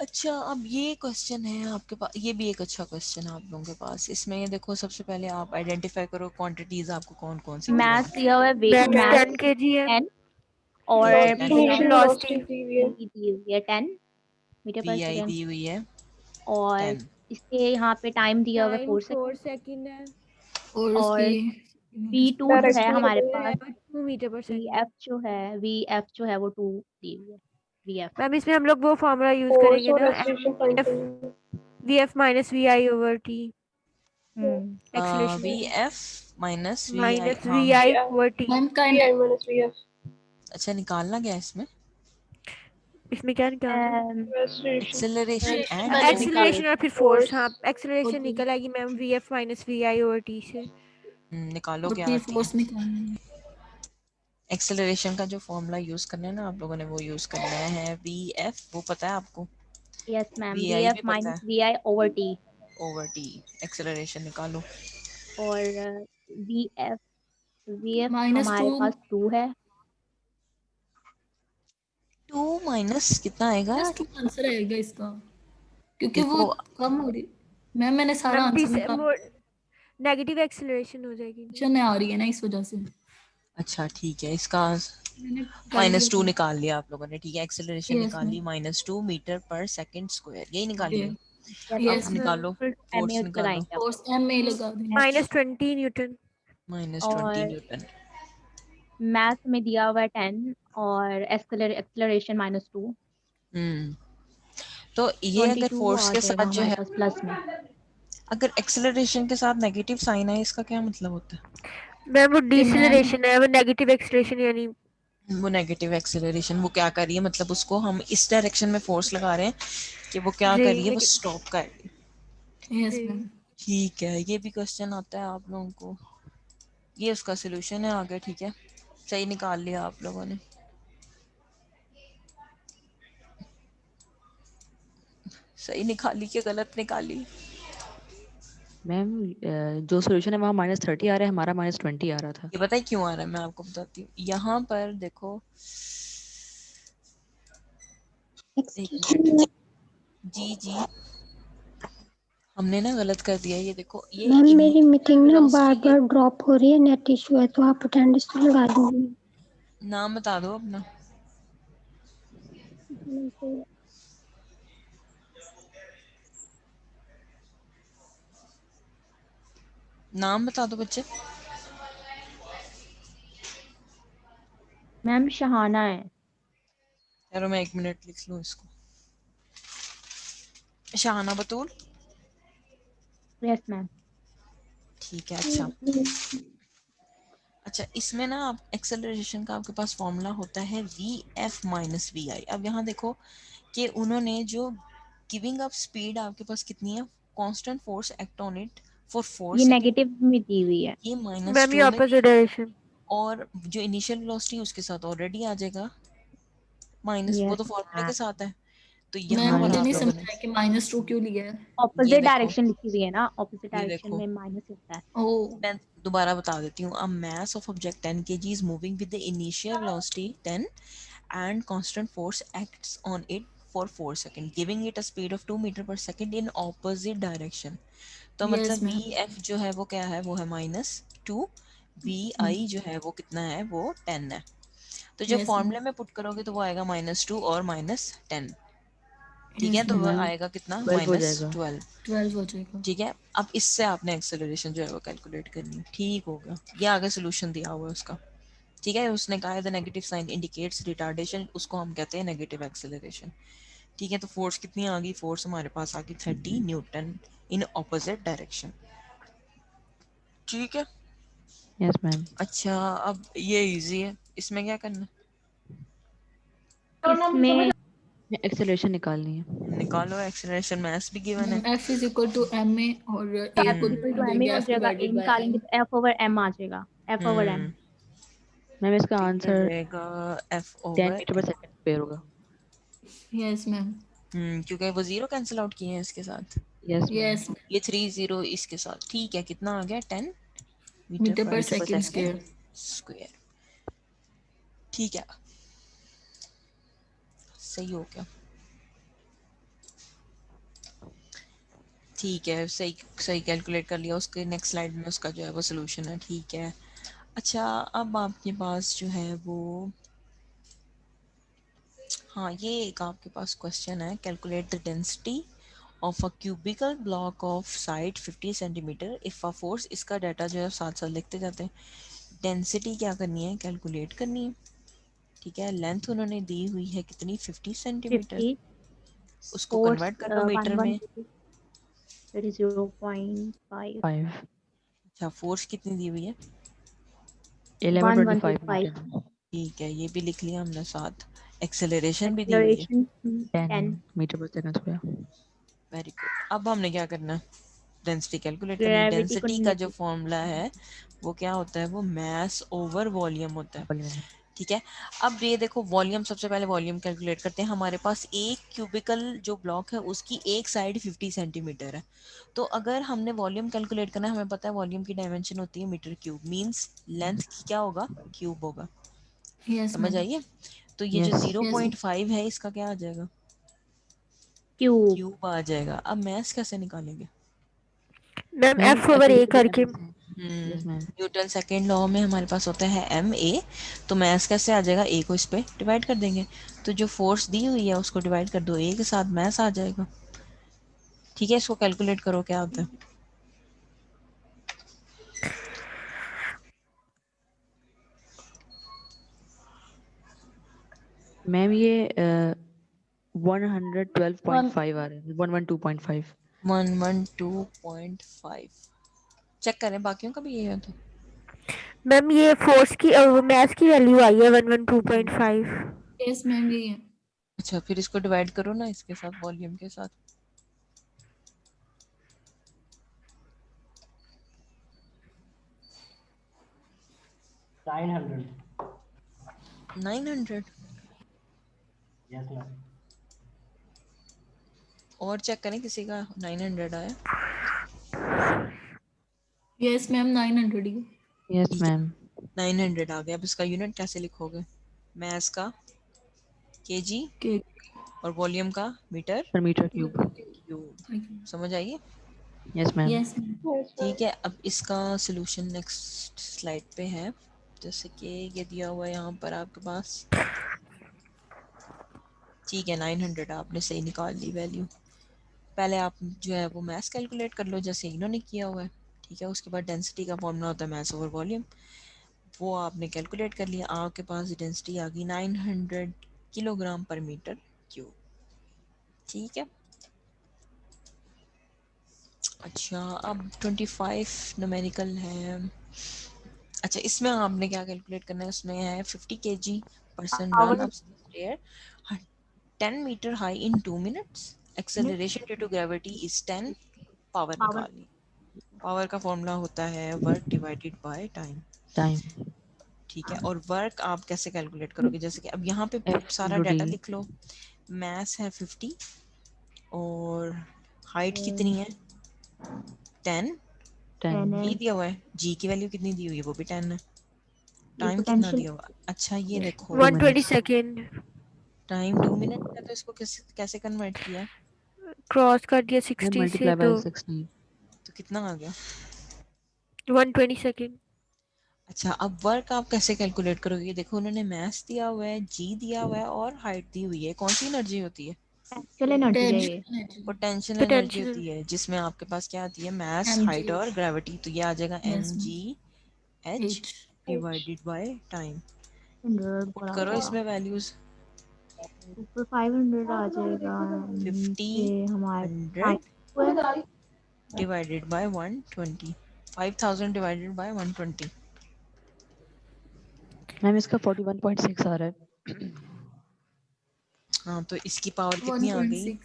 अच्छा, अब ये क्वेश्चन है आपके पास, ये भी एक अच्छा क्वेश्चन है आप लोगों के पास। इसमें ये देखो, सबसे पहले आप आइडेंटिफाई करो क्वांटिटीज आपको कौन कौन सी गिवन
मैथ्स
है।
दिया हुआ है
मैम
मैथ्स
10 kg है।
10 और
ठीक है,
इनिशियल
velocity
वेलोसिटी
v है।
वी दी हुई है 10 मीटर पर
वी आई
सेकेंड
दी हुई है
और
10।
इसके यहाँ पे टाइम दिया हुआ है
टाइम
4
4
सेकेंड
सेकंड है
और
और
उसकी
v2 जो है
डायरेक्शन
हमारे
बताइए।
पास
2 मीटर पर सेकंड।
vf जो है वो 2 दी हुई है vf
मैम इसमें हम लोग वो फॉर्मूला यूज
फोर्स
करेंगे
और
ना,
एक्सेलरेशन फाइंड करनी है।
V F minus V I over T,
hmm
acceleration
V F minus V I,
minus
हाँ
वी
हाँ।
I
v
over T.
Ma'am
v
kind
i minus v f
अच्छा, निकालना क्या है इसमें?
इसमें क्या निकालना है?
acceleration
एक्सेलरेशन एंड
पहले
फोर्स।
निकालो
एक्सेलरेशन और फिर फोर्स।
force
हाँ, एक्सेलरेशन
और
निकल आएगी ma'am V F minus V I over T से।
निकालो क्या
फिर
आती है।
फोर्स निकालना है।
एक्सेलरेशन का जो फॉर्मूला यूज करना है ना आप लोगों ने, वो यूज करना है वी एफ, वो पता है आपको?
Yes ma'am
V I
vf
भी पता
माइनस
है,
vi over t
over T. Acceleration निकालो।
और vf vf
-2
हमारे पास 2 है
2 माइनस कितना आएगा?
-2 आंसर आएगा इसका, क्योंकि वो
देखो,
कम हो रही। मैम मैंने सारा
मैम
आंसर निकाल,
नेगेटिव एक्सेलरेशन हो जाएगी।
चलने आ रही है ना इस वजह से
अच्छा ठीक है, इसका
मैंने कर लिया
-2
था।
निकाल लिया आप लोगों ने, ठीक है। एक्सेलरेशन
यस
निकाल ली,
मैम,
-2 मीटर पर सेकंड स्क्वायर, यही निकाली है।
यस
अब
यस
मैम
मैम।
निकालो,
एम
फोर्स
ए
निकालो।
लगाएंगे अब
फोर्स एम में लगा दें।
Minus 20 Newton.
-20
और
न्यूटन।
मैथ में दिया हुआ है 10 और एक्सेलरेशन -2
हम्म तो ये अगर
22 वो
फोर्स
आ
के
जाएगा
साथ जो
हमारे
है,
पास प्लस में
अगर एक्सेलरेशन के साथ नेगेटिव साइन है, इसका क्या मतलब होता है?
मैम वो
कि मैम
डिसलेरेशन है, वो नेगेटिव एक्सेलरेशन यानी।
वो नेगेटिव एक्सेलरेशन, वो क्या कर रही है, मतलब उसको हम इस डायरेक्शन में फोर्स लगा रहे हैं कि वो क्या
जी
कर रही है, वो
लेकिन
स्टॉप कर रही है।
यस
जी
मैम।
ठीक है, ये भी क्वेश्चन आता है आप लोगों को, ये उसका सोल्यूशन है आगे, ठीक है। सही निकाल लिया आप लोगों ने। सही निकाली कि गलत निकाली?
मैम जो सोल्यूशन है वहाँ -30 आ रहा है, हमारा -20 आ रहा था।
ये पता है क्यों आ रहा है, मैं आपको बताती हूँ। यहाँ पर देखो, एक मिनट, जी जी, हमने ना गलत कर दिया। ये देखो, ये
मैम मेरी
इनिशियल
मीटिंग ना बार
वेलोसिटी के,
बार ड्रॉप हो रही है, नेट इशू है, तो आप अटेंडेंस तो लगा दीजिए।
नाम बता दो अपना। नाम बता दो बच्चे।
मैम शहाना है
चलो मैं 1 मिनट लिख लूँ इसको। शाहाना बतूल,
यस मैम
ठीक है। अच्छा अच्छा, इसमें ना आप एक्सेलरेशन का आपके पास फॉर्मूला होता है वी एफ माइनस वी आई। अब यहाँ देखो कि उन्होंने जो गिविंग अप स्पीड आपके पास कितनी है, constant force act on it for 4
ये
सेकेंड,
नेगेटिव में दी हुई है
ये
मैम ये
-2 में दी
ऑपोजिट
है।
डायरेक्शन।
और जो इनिशियल वेलोसिटी उसके साथ ऑलरेडी आ जाएगा माइनस, वो
यस
तो फॉर्मूले
मैम
के साथ है। तो
मैम
यहाँ
हाँ
पर
मुझे
यहाँ
नहीं
आप
पे
लोगों
समझ
ने
आया कि -2 क्यों लिया है।
ये
ऑपोजिट
देखो,
डायरेक्शन लिखी हुई है ना, ऑपोजिट
ये
डायरेक्शन
देखो,
में माइनस होता है
ओ
मैं दोबारा बता देती हूँ। अ mass of object 10 kg is moving with the initial velocity 10 and constant force acts on it for 4 seconds, giving it a speed of 2 meter per second in opposite direction. तो
यस
मतलब we
ma'am.
F जो है वो क्या है, वो है -2, we आई जो है वो कितना है, वो 10 है। तो जब
यस मैम।
फॉर्मूले में पुट करोगे तो वो आएगा -2 और -10, ठीक है।
यस
तो वो
मैम।
मैम
आएगा कितना,
12 हो जाएगा।
-12,
12 हो जाएगा।
ठीक है। अब इससे आपने एक्सेलरेशन जो है वो कैलकुलेट करनी है, ठीक हो गया। ये आगे सोल्यूशन दिया हुआ है उसका, ठीक है। उसने कहा है the negative sign indicates retardation, उसको हम कहते हैं नेगेटिव एक्सेलरेशन, ठीक है। तो फोर्स कितनी आ गई, फोर्स हमारे पास आ गई 30 न्यूटन इन ऑपोजिट डायरेक्शन, ठीक है।
Yes ma'am.
अच्छा, अब ये इजी है, इसमें क्या करना
इसमें
एक्सेलरेशन निकालनी है।
है, निकालो। एक्सेलरेशन मैथ्स भी गिवन है।
मैम F = ma और
तो
A
F
को
इक्वल टू
लिख
एम ही
देंगे
हो
F
जाएगा, ए
डिवाइडेड बाय
निकालेंगे
m।
तो F ओवर एम आ जाएगा, F ओवर एम
हम्म
मैम इसका
ठीक है,
आंसर
जाएगा एफ
10
ओवर
मीटर पर सेकंड स्क्वायर होगा।
Yes ma'am.
क्योंकि वो जीरो कैंसिल आउट किए हैं इसके साथ,
यस मैम।
यस
ये 30 इसके साथ, ठीक है। कितना आ गया, 10 मीटर
मीटर पर
पर
मीटर पर
सेकंड
सेकंड।
स्क्वायर।
स्क्वायर, ठीक है। सही हो गया। ठीक है, सही सही कैलकुलेट कर लिया। उसके नेक्स्ट स्लाइड में उसका जो है वो सोल्यूशन है। ठीक है, अच्छा अब आपके पास जो है वो, हाँ ये एक आपके पास क्वेश्चन है, calculate the density of a cubical block of side 50 centimetre if a force. इसका डाटा जो है साथ साथ लिखते जाते हैं। डेंसिटी क्या करनी है, कैलकुलेट करनी है। ठीक है, लेंथ उन्होंने दी हुई है कितनी, 50 सेंटीमीटर।
50
उसको
force
कन्वर्ट कर लो मीटर में।
112 that is 0.5
5
अच्छा, फोर्स कितनी दी हुई है,
1125
1125
न्यूटन।
ठीक है ये भी लिख लिया हमने साथ। एक्सेलरेशन भी दी हुई है,
acceleration
10
10
मीटर पर सेकंड स्क्वायर।
Very good. अब हमने क्या करना है, डेंसिटी कैलकुलेट करनी है।
gravity को
डेंसिटी का जो
नेगेटिव
फॉर्मूला है वो क्या होता है, वो मास ओवर वॉल्यूम होता है। ठीक है, अब ये देखो वॉल्यूम, सबसे पहले वॉल्यूम कैलकुलेट करते हैं। हमारे पास एक क्यूबिकल जो ब्लॉक है उसकी एक साइड 50 सेंटीमीटर है। तो अगर हमने वॉल्यूम कैलकुलेट करना है, हमें पता है वॉल्यूम की डायमेंशन होती है मीटर क्यूब, मींस लेंथ क्या होगा, क्यूब होगा।
यस
समझ
मैम।
आइए, तो ये जो
यस।
0.5 है इसका क्या आ जाएगा,
cube
क्यूब आ जाएगा। अब मैथ कैसे निकालेंगे,
मैम
मैम
एफ ओवर
ऐसे
ए
लिख
करके।
Yes ma'am.
Newton second law में हमारे पास होता है एम ए। तो मैथ्स कैसे आ जाएगा, ए को इस पे डिवाइड कर देंगे, तो जो फोर्स दी हुई है उसको डिवाइड कर दो ए के साथ, मैथ्स आ जाएगा। ठीक है, इसको कैलकुलेट करो क्या होता है।
मैम ये 112.5
वन
आ रहा है, 112.5।
112.5 चेक करें बाकियों का भी यही होता है।
मैम ये फोर्स की मैथ की वैल्यू आई है 112.5।
यस मैम यही है।
अच्छा, फिर इसको डिवाइड करो ना इसके साथ, वॉल्यूम के साथ।
900।
900
यस मैम।
और चेक करें किसी का 900 आया।
यस मैम 900 ही है।
यस
ठीक है,
मैम।
900 आ गया। अब इसका यूनिट कैसे लिखोगे, मैस का केजी
के
और वॉल्यूम का मीटर
पर मीटर क्यूब।
क्यूब। समझ आइए,
yes ma'am.
Yes ma'am.
Yes, ma'am.
ठीक है। अब इसका सोल्यूशन नेक्स्ट स्लाइड पे है। जैसे कि ये दिया हुआ है यहाँ पर आपके पास। ठीक है, 900 आपने सही निकाल ली वैल्यू। पहले आप जो है वो मैथ कैलकुलेट कर लो जैसे इन्होंने किया हुआ है। ठीक है, उसके बाद डेंसिटी का फॉर्मूला होता है मैस ओवर वॉल्यूम, वो आपने कैलकुलेट कर लिया। आपके पास डेंसिटी आ गई 900 किलोग्राम पर मीटर क्यूब। ठीक है, अच्छा अब 25 न्यूमेरिकल है। अच्छा, इसमें आपने क्या कैलकुलेट करना है, उसमें है 50 kg person run up stair 10 meter high in 2 minutes, acceleration due to gravity is 10, power
power
निकालनी। पावर का फॉर्मूला होता है work divided by time.
Time.
ठीक है, और वर्क आप कैसे कैलकुलेट करोगे, जैसे कि अब यहाँ पे
एफ
सारा
इंटू डी।
डाटा लिख लो। मास है 50 और हाइट कितनी है 10,
10।
10
ये
है
दिया हुआ है। जी की वैल्यू कितनी दी हुई है, वो भी 10 है।
ये
टाइम कितना
पोटेंशियल
दिया हुआ, अच्छा ये देखो
120 सेकेंड
टाइम 2 मिनट है, तो इसको कैसे कैसे कन्वर्ट किया,
क्रॉस कर दिया
मैम
60 से
मल्टीप्लाई
तो
बाय 16।
तो कितना आ गया।
120 सेकेंड।
अच्छा, अब वर्क आप कैसे कैलकुलेट करोगे, देखो उन्होंने मास दिया हुआ है, जी दिया हुआ है और हाइट दी हुई है। कौन सी एनर्जी होती है,
एक्चुअल एनर्जी है ये
tension energy.
Potential energy
potential.
होती है, जिसमें आपके पास क्या आती है, मास,
एम जी।
हाइट और ग्रेविटी। तो ये आ जाएगा M
yes ma'am.
G H
H.
H.
Divided by time.
100
put
पर आ
करो
जाएगा,
इसमें वैल्यूज,
ऊपर 500 आ जाएगा,
50
नीचे हमारे
100 divided by 120, 5000 divided by 120।
Ma'am इसका 41.6 आ रहा है।
हाँ, तो इसकी पावर कितनी आ गई,
1.6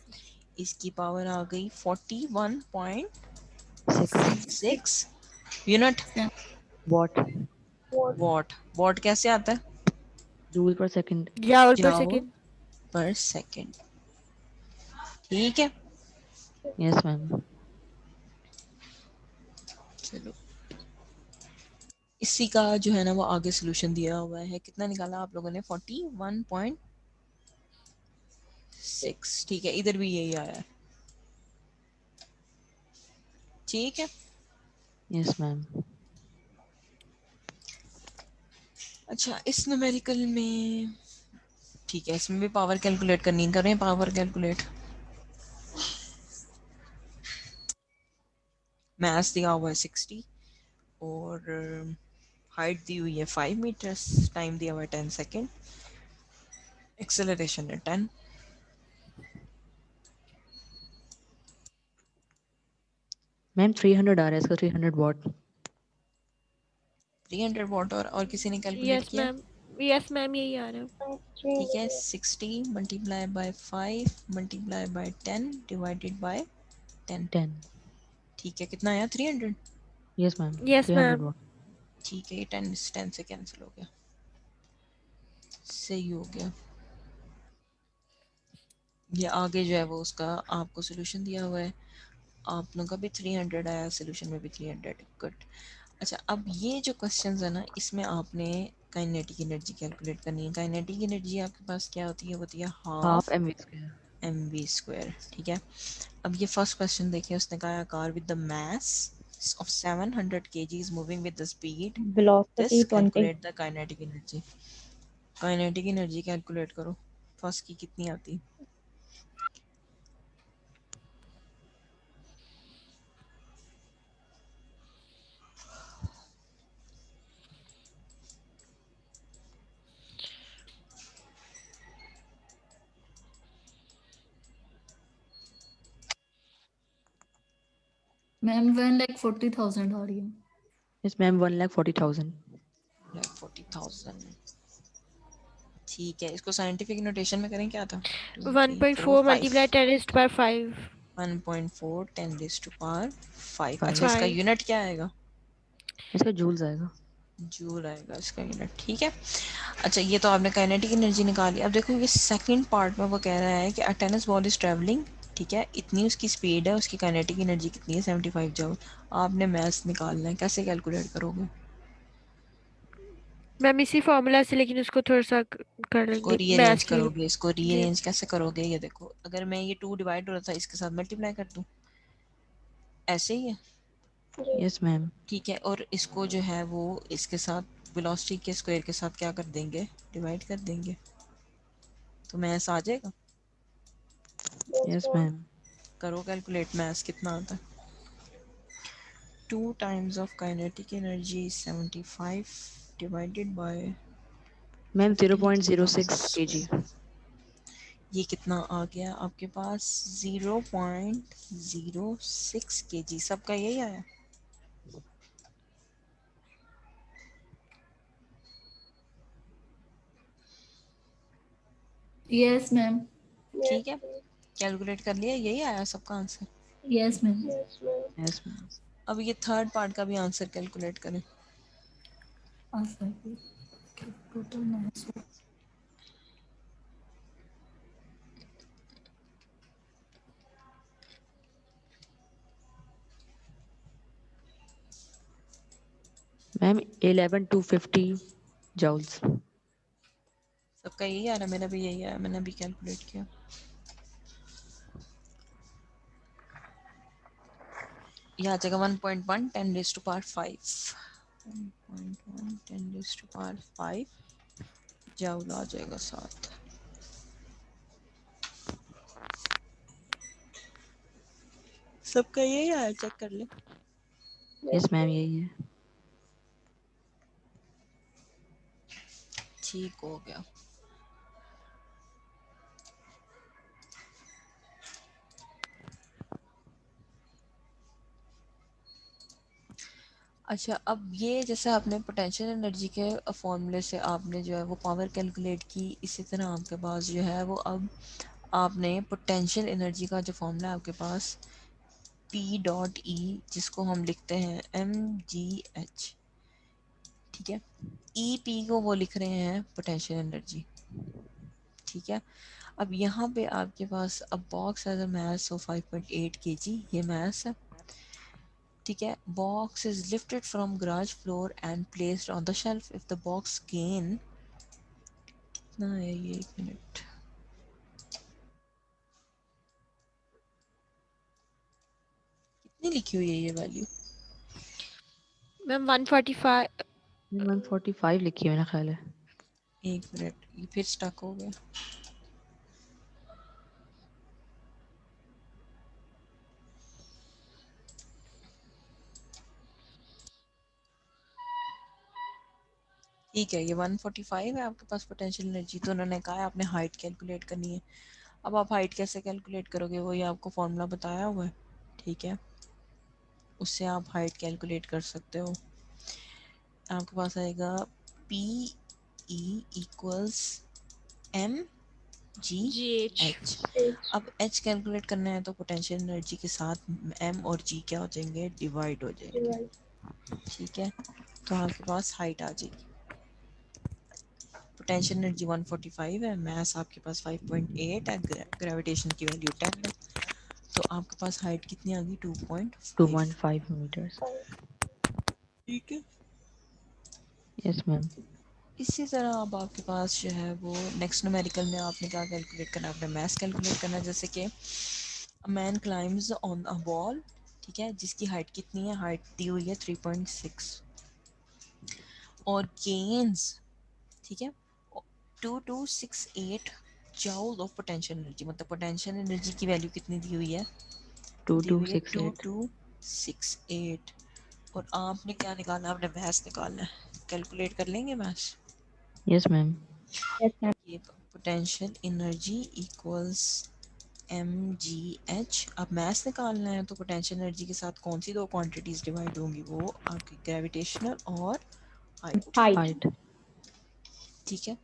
इसकी पावर आ गई 41.6
6
यूनिट।
वॉट।
वॉट, वॉट कैसे आता है,
जूल पर सेकंड।
जूल पर
जाओ
सेकेंड।
पर सेकंड। ठीक है,
यस मैम।
चलो इसी का जो है ना वो आगे सोल्यूशन दिया हुआ है। कितना निकाला आप लोगों ने, 41.6। ठीक है, इधर भी यही आया है ठीक है।
Yes ma'am.
अच्छा इस न्यूमेरिकल में ठीक है, इसमें भी पावर कैलकुलेट करनी, करें पावर कैलकुलेट। मास दिया हुआ है 60 और हाइट दी हुई है 5 मीटर्स, टाइम दिया हुआ है 10 सेकेंड, एक्सेलरेशन है 10।
मैम 300 आ रहा है इसका, 300 वॉट।
300 वॉट और किसी ने कैलकुलेट
यस
किया?
मैम, यस मैम यही आ रहा है।
ठीक है, 60 multiply by 5 multiply by 10 divided by 10।
10।
ठीक है, कितना आया? 300।
Yes ma'am,
yes
300
ma'am.
What.
ठीक है, ये 10 से कैंसिल हो गया, सही हो गया। ये आगे जो है वो उसका आपको सोल्यूशन दिया हुआ है, आप लोगों का भी 300 आया, सोल्यूशन में भी 300। गुड। अच्छा अब ये जो क्वेश्चंस है ना, इसमें आपने काइनेटिक एनर्जी कैलकुलेट करनी है। काइनेटिक एनर्जी आपके पास क्या होती है? वो होती है
half
half
mv²।
mv square. ठीक है, अब ये फर्स्ट क्वेश्चन देखिए, उसने कहा car with the mass of 700 kg is moving with the speed this,
velocity 20।
calculate the kinetic energy। Kinetic energy calculate करो, फर्स्ट की कितनी आती?
मैम 1,40,000 आ रही है।
Yes ma'am, 1,40,000।
40,000। ठीक है, इसको साइंटिफिक नोटेशन में करें, क्या था? 2 3 4
1.4
5।
मल्टीप्लाई 10⁵.
1.4 10⁵. अच्छा
फाइव।
इसका
5.
यूनिट क्या आएगा?
इसका जूल्स आएगा।
जूल आएगा इसका यूनिट। ठीक है, अच्छा ये तो आपने काइनेटिक एनर्जी निकाली। अब देखो ये सेकंड पार्ट में वो कह रहा है कि अ टेनिस बॉल इज ट्रैवलिंग, ठीक है, इतनी उसकी स्पीड है, उसकी काइनेटिक एनर्जी कितनी है? 75 जूल। आपने मैथ्स निकालना है, कैसे कैलकुलेट करोगे?
मैम इसी फॉर्मूला से, लेकिन उसको थोड़ा सा कर
इसको
लेंगे
रीअरेंज
मैथ्स की।
करोगे, इसको
जी।
रीअरेंज कैसे करोगे? ये देखो, अगर मैं ये 2 डिवाइड हो रहा था इसके साथ मल्टीप्लाई कर दूं, ऐसे ही है।
Yes ma'am.
ठीक है, और इसको जो है वो इसके साथ वेलोसिटी के स्क्वायर के साथ क्या कर देंगे? डिवाइड कर देंगे, तो मैथ्स आ जाएगा।
Yes ma'am.
करो कैलकुलेट, मैथ्स कितना आता है? 2 times of kinetic energy is 75 divided by
ma'am 0.06 kg।
40,000। ये कितना आ गया आपके पास? 0.06 kg। सबका यही आया?
Yes ma'am.
ठीक है, कैलकुलेट कर लिया, यही आया सबका answer.
Yes ma'am.
Yes ma'am.
अब ये थर्ड पार्ट का भी आंसर कैलकुलेट करें।
Total mass.
Ma'am 11,250 joules.
सबका यही आ रहा, मेरा भी यही आया, मैंने अभी कैलकुलेट किया। ये आ जाएगा 1.1 10⁵. 1.1 10⁵ जूल आ जाएगा साथ। सबका यही आया, चेक कर ले।
यस मैम, यही है।
ठीक हो गया। अच्छा अब ये जैसे आपने पोटेंशियल एनर्जी के फॉर्मूले से आपने जो है वो पावर कैलकुलेट की, इसी तरह आपके पास जो है वो अब आपने पोटेंशियल एनर्जी का जो फॉर्मूला है आपके पास P डॉट E, जिसको हम लिखते हैं mgh, ठीक है, EP को वो लिख रहे हैं पोटेंशियल एनर्जी। ठीक है, अब यहाँ पे आपके पास अब box as a mass of 5.8 kg, ये मास है। ठीक है, box is lifted from garage floor and placed on the shelf if the box gain, कितना है ये? 1 मिनट, नहीं लिखी हुई है ये वैल्यू।
मैम 145
145 लिखी है मेरा ख्याल है।
एक मिनट, ये फिर स्टक हो गया। ठीक है, ये 145 है आपके पास पोटेंशियल एनर्जी। तो उन्होंने कहा है आपने हाइट कैलकुलेट करनी है। अब आप हाइट कैसे कैलकुलेट करोगे, वो ये आपको फॉर्मूला बताया हुआ है, ठीक है, उससे आप हाइट कैलकुलेट कर सकते हो। आपके पास आएगा P E equals M G
GH।
H. अब एच कैलकुलेट करना है तो पोटेंशियल एनर्जी के साथ एम और जी क्या हो जाएंगे, डिवाइड हो जाएंगे, ठीक है। तो आपके पास हाइट आ जाएगी। पोटेंशियल एनर्जी 145 है, मास आपके पास 5.8 है, ग्रेविटेशन की वैल्यू 10 है, तो आपके पास हाइट कितनी आ गई, 2.5।
2.5 मीटर्स।
ठीक है।
Yes ma'am.
इसी तरह अब आपके पास जो है वो नेक्स्ट न्यूमेरिकल में आपने क्या कैलकुलेट करना है, आपने मास कैलकुलेट करना है। जैसे कि a man climbs on a wall, ठीक है, जिसकी हाइट कितनी है, हाइट दी हुई है 3.6 और गेन्स, ठीक है, 2268 जूल ऑफ पोटेंशियल एनर्जी। मतलब पोटेंशियल एनर्जी की वैल्यू कितनी दी हुई है, दी हुई है
2268।
2268। और आपने क्या निकालना है, आपने मास निकालना है। कैलकुलेट कर लेंगे mass.
Yes ma'am.
Yes ma'am.
ये potential energy equals M G H. अब मास निकालना है तो पोटेंशियल एनर्जी के साथ कौन सी दो क्वांटिटीज डिवाइड होंगी, वो आपकी ग्रेविटेशनल और हाइट,
हाइट।
हाइट।
ठीक है।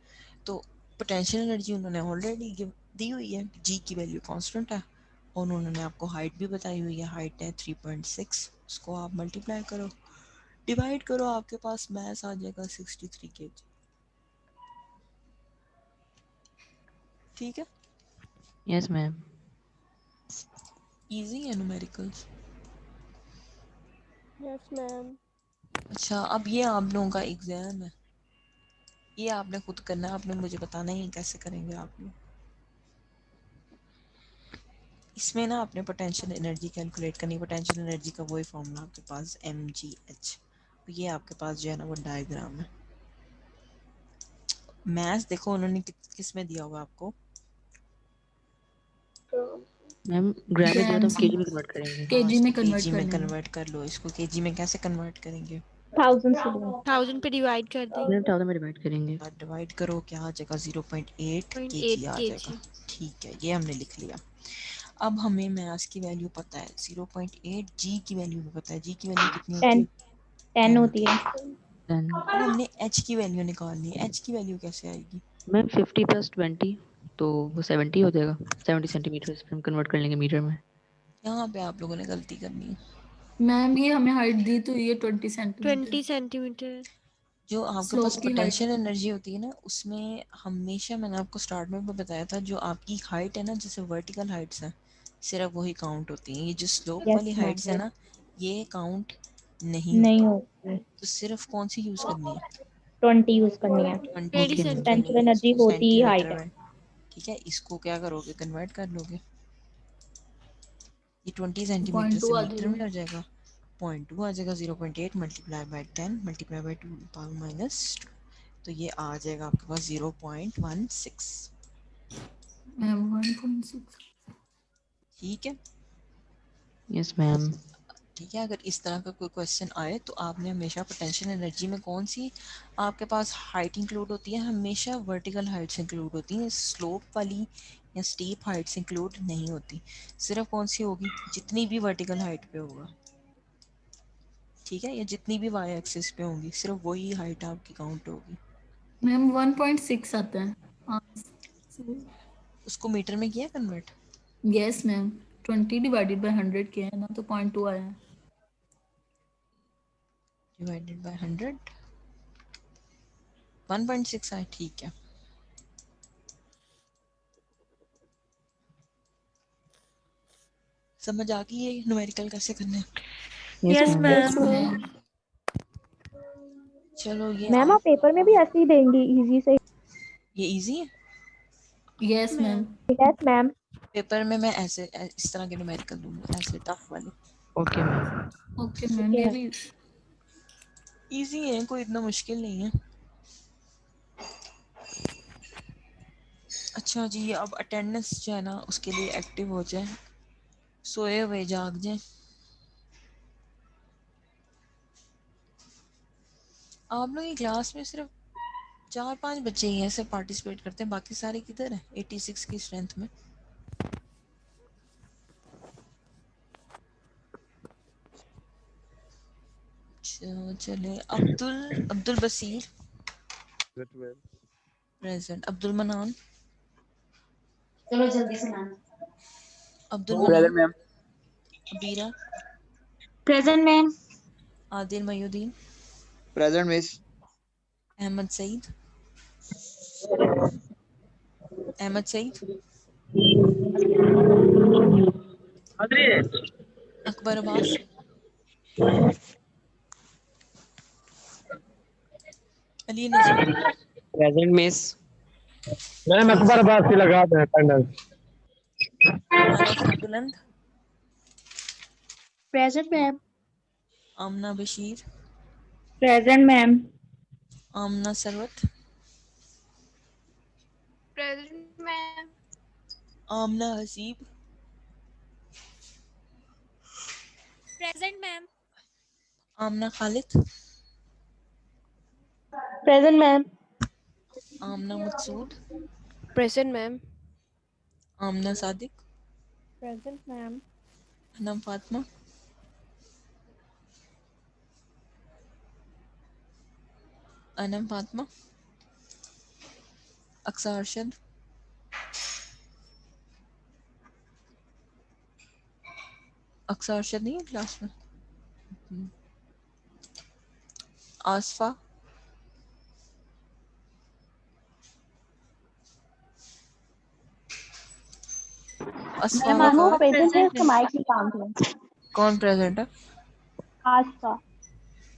तो पोटेंशियल एनर्जी उन्होंने ऑलरेडी दी हुई है, जी की वैल्यू कांस्टेंट है, और उन्होंने आपको हाइट भी बताई हुई है, हाइट है 3.6। उसको आप मल्टीप्लाई करो, डिवाइड करो, आपके पास मास आ जाएगा 63 kg। ठीक है,
यस मैम।
इजी है न्यूमेरिकल्स।
Yes ma'am.
अच्छा, अब ये आप लोगों का एग्जाम है, ये आपने खुद करना है, आपने मुझे बताना ही कैसे करेंगे आप लोग। इसमें ना आपने पोटेंशियल एनर्जी कैलकुलेट करनी। पोटेंशियल एनर्जी का वही फॉर्मूला आपके पास एम जी एच। ये आपके पास जो है ना वो डायग्राम है। मैथ्स देखो उन्होंने किस में दिया हुआ आपको,
मैम ग्राम दिया तो हम
ग्राम्स
केजी में कन्वर्ट करेंगे।
हाँ,
केजी
इसको
में कन्वर्ट
केजी
कर
में
लेंगे।
कन्वर्ट कर लो। इसको केजी में कैसे कन्वर्ट करेंगे,
1000 से डिवाइड।
1000 पे डिवाइड कर देंगे।
मैम 1000 में डिवाइड करेंगे।
डिवाइड करो, क्या आ जाएगा, 0.8
0.8
केजी आ जाएगा।
kg।
ठीक है, ये हमने लिख लिया। अब हमें मास की वैल्यू पता है 0.8, जी की वैल्यू भी पता है। जी की वैल्यू कितनी होती
10
है,
10
10
होती
होती है।
है।
देन
अब हमने एच की वैल्यू निकालनी है। एच की वैल्यू कैसे आएगी,
मैम 50 + 20 तो वो 70 हो जाएगा। 70 सेंटीमीटर इस पे हम कन्वर्ट कर लेंगे मीटर में।
यहाँ पे आप लोगों ने गलती करनी है।
मैम ये हमें हाइट दी तो ये 20 सेंटीमीटर
20 सेंटीमीटर।
जो आपके पास
स्लोप की हाइट।
पोटेंशियल एनर्जी होती है ना, उसमें हमेशा मैंने आपको स्टार्ट में भी बताया था, जो आपकी हाइट है ना, जैसे वर्टिकल हाइट्स हैं, सिर्फ वही काउंट होती हैं। ये जो स्लोप
यस
वाली
मैम।
हाइट्स है ना, ये काउंट नहीं
नहीं
होती।
होती।
तो सिर्फ कौन सी यूज़ करनी है,
20 यूज करनी है।
20
20
ओके
यूज़
मैम।
करनी
पोटेंशियल
है।
एनर्जी
इसको
होती ही हाइट
सेंटीमीटर
है।
में, ठीक है, इसको क्या करोगे, कन्वर्ट कर लोगे। ये 20 सेंटीमीटर से
0.2 आ
मीटर में
जाएगा।
हो जाएगा, 0.2 आ जाएगा। 0.8 मल्टीप्लाई बाई 10 मल्टीप्लाई बाई 2 ⁻², तो ये आ जाएगा आपके पास 0.16।
मैम 1.6।
ठीक है।
Yes ma'am.
ठीक है, अगर इस तरह का कोई क्वेश्चन आए तो आपने हमेशा पोटेंशियल एनर्जी में कौन सी आपके पास हाइट इंक्लूड होती है, हमेशा वर्टिकल हाइट्स इंक्लूड होती हैं, स्लोप वाली या स्टीप हाइट्स इंक्लूड नहीं होती। सिर्फ कौन सी होगी, जितनी भी वर्टिकल हाइट पे होगा, ठीक है, या जितनी भी वाई एक्सिस पे होंगी, सिर्फ वही हाइट आपकी काउंट होगी।
मैम 1.6 आता है। हाँ।
उसको मीटर में किया convert,
yes ma'am 20 divided by 100 किया है ना, तो 0.2 आया है।
डिवाइडेड बाय 100, 1.6 आए, ठीक है। समझ आ गई ये न्यूमेरिकल कैसे करना है।
Yes
yes
ma'am.
Yes
ma'am.
Ma'am.
चलो ये
मैम
आप,
आप पेपर में भी ऐसे ही देंगी इजी से?
ये इजी है।
Yes ma'am.
Ma'am.
Yes ma'am.
Paper में मैं ऐसे इस तरह के न्यूमेरिकल दूंगी, ऐसे टफ वाले।
Okay ma'am.
ओके मैम, ये भी
इजी है, कोई इतना मुश्किल नहीं है। अच्छा जी, अब अटेंडेंस जो है ना उसके लिए एक्टिव हो जाए, सोए हुए जाग जाए। आप लोग की क्लास में सिर्फ 4-5 बच्चे ही ऐसे पार्टिसिपेट करते हैं, बाकी सारे किधर हैं 86 की स्ट्रेंथ में? चले अब्दुल बसीर प्रेजेंट, अब्दुल मनान
चलो जल्दी से ma'am.
Abdul Manan, Abira,
present ma'am.
Adil Mayuddin,
present miss.
Ahmed Saeed, Akbar Abbas, Ali Nazir,
present miss.
Ma'am Akbar Abbas की लगा दें attendance.
Aaraf Buland,
present ma'am.
Amna Bashir,
present ma'am.
Amna Sarwat,
present ma'am.
Amna Haseeb,
present ma'am.
Amna Khalid,
present ma'am.
Amna Maqsood,
present ma'am.
Amna Sadiq,
present ma'am.
Anam Fatima, Aqsa Arshad, नहीं है क्लास में। आसफा,
मैम
वकार,
प्रेजेंट है, उसका माइक नहीं काम है।
कौन प्रेजेंट है?
आस्था।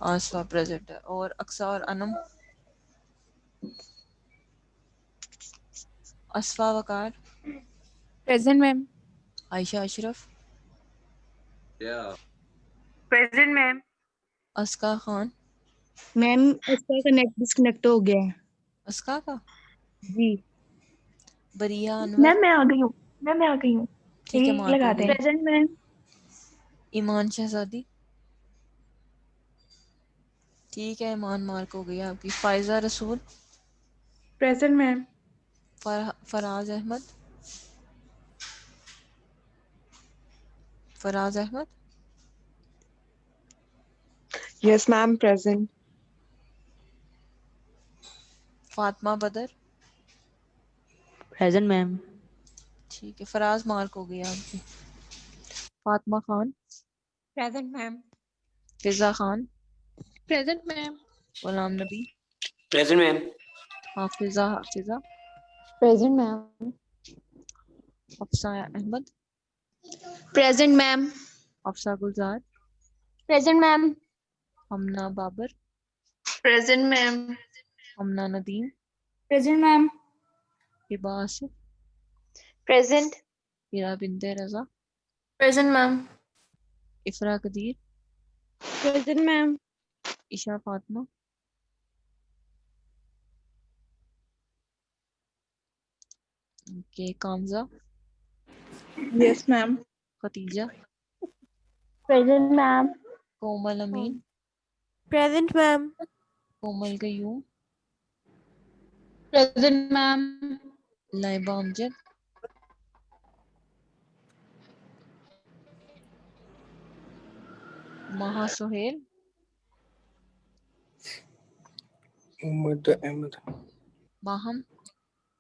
आसफा प्रेजेंट है। और अक्सा और Anam? Asfa Waqar,
present ma'am.
Ayesha Ashraf,
present ma'am.
Aska Khan,
ma'am उसका कनेक्ट डिस्कनेक्ट हो गया है।
अस्का का,
जी
बरिया अनवर,
मैम मैं आ गई हूँ।
ठीक है, मार्क हो गई।
Present ma'am.
ईमान शहजादी, ठीक है, ईमान मार्क हो गई आपकी। Faiza Rasool,
present ma'am.
Faraz Ahmed,
yes ma'am present.
Fatima Badar,
present ma'am.
ठीक है, फराज मार्क हो गई आपकी। Fatima Khan,
present ma'am.
Fiza Khan,
present ma'am.
Ghulam Nabi,
present ma'am.
Hafiza,
present ma'am.
Hafsa Ahmed,
present ma'am.
Hafsa Gulzar,
present ma'am.
Hamna Babar,
present ma'am.
Hamna Nadeem,
present ma'am.
Hiba Asif,
present.
Hira Binte Raza,
present ma'am.
Ifra Qadeer,
present ma'am.
Esha Fatima, के कामजा,
yes ma'am.
Khadija,
present ma'am.
Komal Amin,
present ma'am.
Komal Qayyum,
present ma'am.
Laiba Amjad, Maha Sohail, Maham,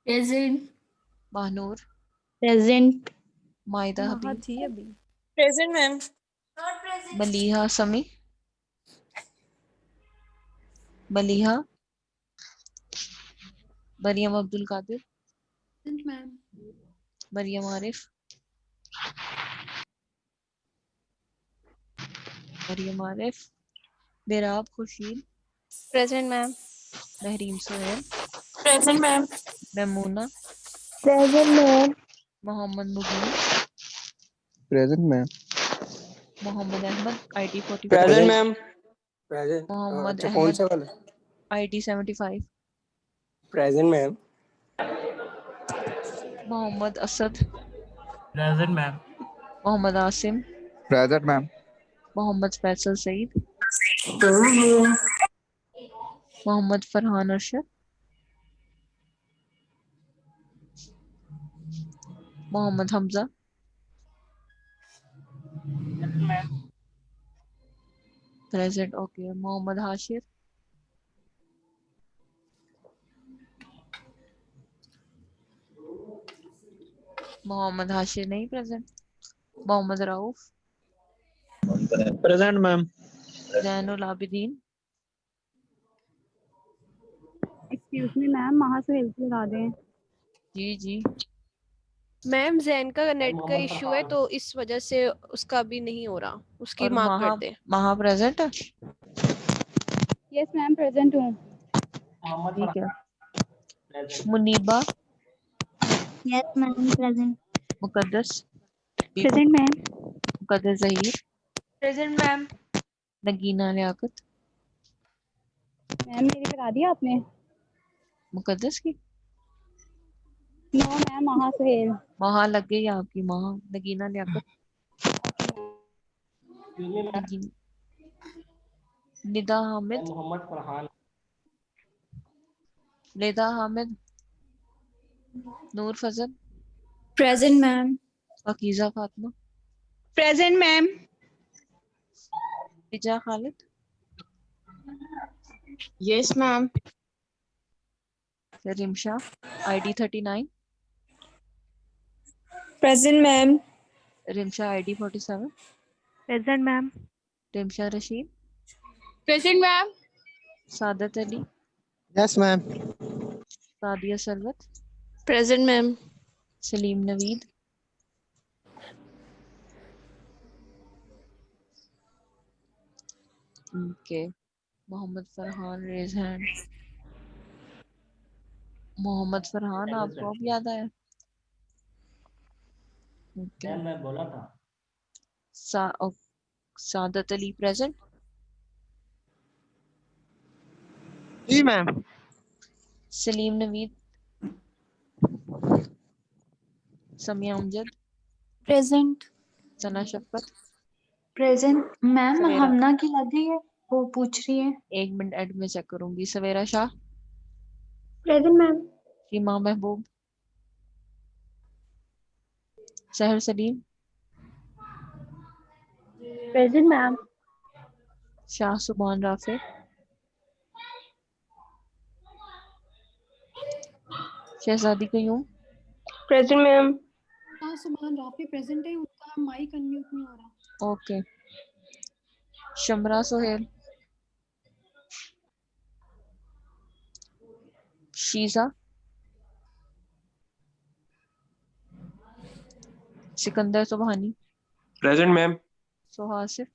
present.
Mahnoor,
present.
Maida
Maha
Habib,
थी अभी।
Present ma'am.
Maliha Sami, Maryam Abdul Qadir,
ma'am.
Maryam Arif, Berab Khurshid,
present ma'am.
Mahrim Sohail,
present ma'am.
Maimoona,
present ma'am.
Mohammad Mubeen,
present ma'am.
Mohammad Ahmed ID 45,
present ma'am. Present.
Mohammad
अच्छा कौन
अहमद
सा वाला?
ID 75,
present ma'am.
Mohammad Asad,
present ma'am.
Mohammad Asim,
present ma'am.
Mohammad Faisal Saeed, Mohammad Farhan Arshad, Mohammad Hamza, present. Okay, Mohammad Hashir, Mohammad Hashir नहीं present. Mohammad Rauf,
present ma'am.
Zainul Abidin,
excuse me ma'am, Mahasohail को लगा दें।
जी जी।
मैम जैन का net का इशू है तो इस वजह से उसका भी नहीं हो रहा, उसकी
और
मार्क कर दे।
महा प्रेजेंट है?
यस मैम प्रेजेंट हूँ।
ठीक है। Muniba,
yes ma'am present.
Muqaddas,
present ma'am.
Muqaddas Zaheer,
present ma'am.
Nagina Liaquat,
ma'am मेरी करा दी आपने?
मुकद्दस की
नो मैम, महासुहेल।
महा लग गई आपकी। Maha, Nagina Liaquat, Nida Hamid,
Mohammad Farhan.
Nida Hamid, Noor Fazal,
present ma'am.
Faqiza Fatima,
present ma'am.
Riza Khalid,
yes ma'am.
Rimsha ID 39,
present ma'am.
Rimsha ID 47,
present ma'am.
Rimsha Rasheed,
present ma'am.
Saadat Ali,
yes ma'am.
Sadia Sarwat,
present ma'am.
Saleem Naveed, okay. Mohammad Farhan raise hand. Mohammad Farhan आपको अब याद आया? ओके।
मैम मैं बोला था।
सादत अली प्रेजेंट,
जी मैम।
सलीम नवीद, समिया अमजद,
प्रेजेंट।
सना शफकत,
प्रेजेंट मैम।
सवेरा,
हमना की लगी है, वो पूछ रही है।
1 मिनट एड में चेक करूंगी। सवेरा शाह,
प्रेजेंट मैम।
शीमा महबूब, सहर Salim,
present ma'am.
Shah Subhan Rafe, शहजादी कयूम,
प्रेजेंट मैम।
हाँ सुभान राफी प्रेजेंट है, उनका माइक अनम्यूट नहीं हो रहा।
Okay. Shamra Sohail, Sheeza, Sikandar Subhani,
present ma'am.
Sohasif,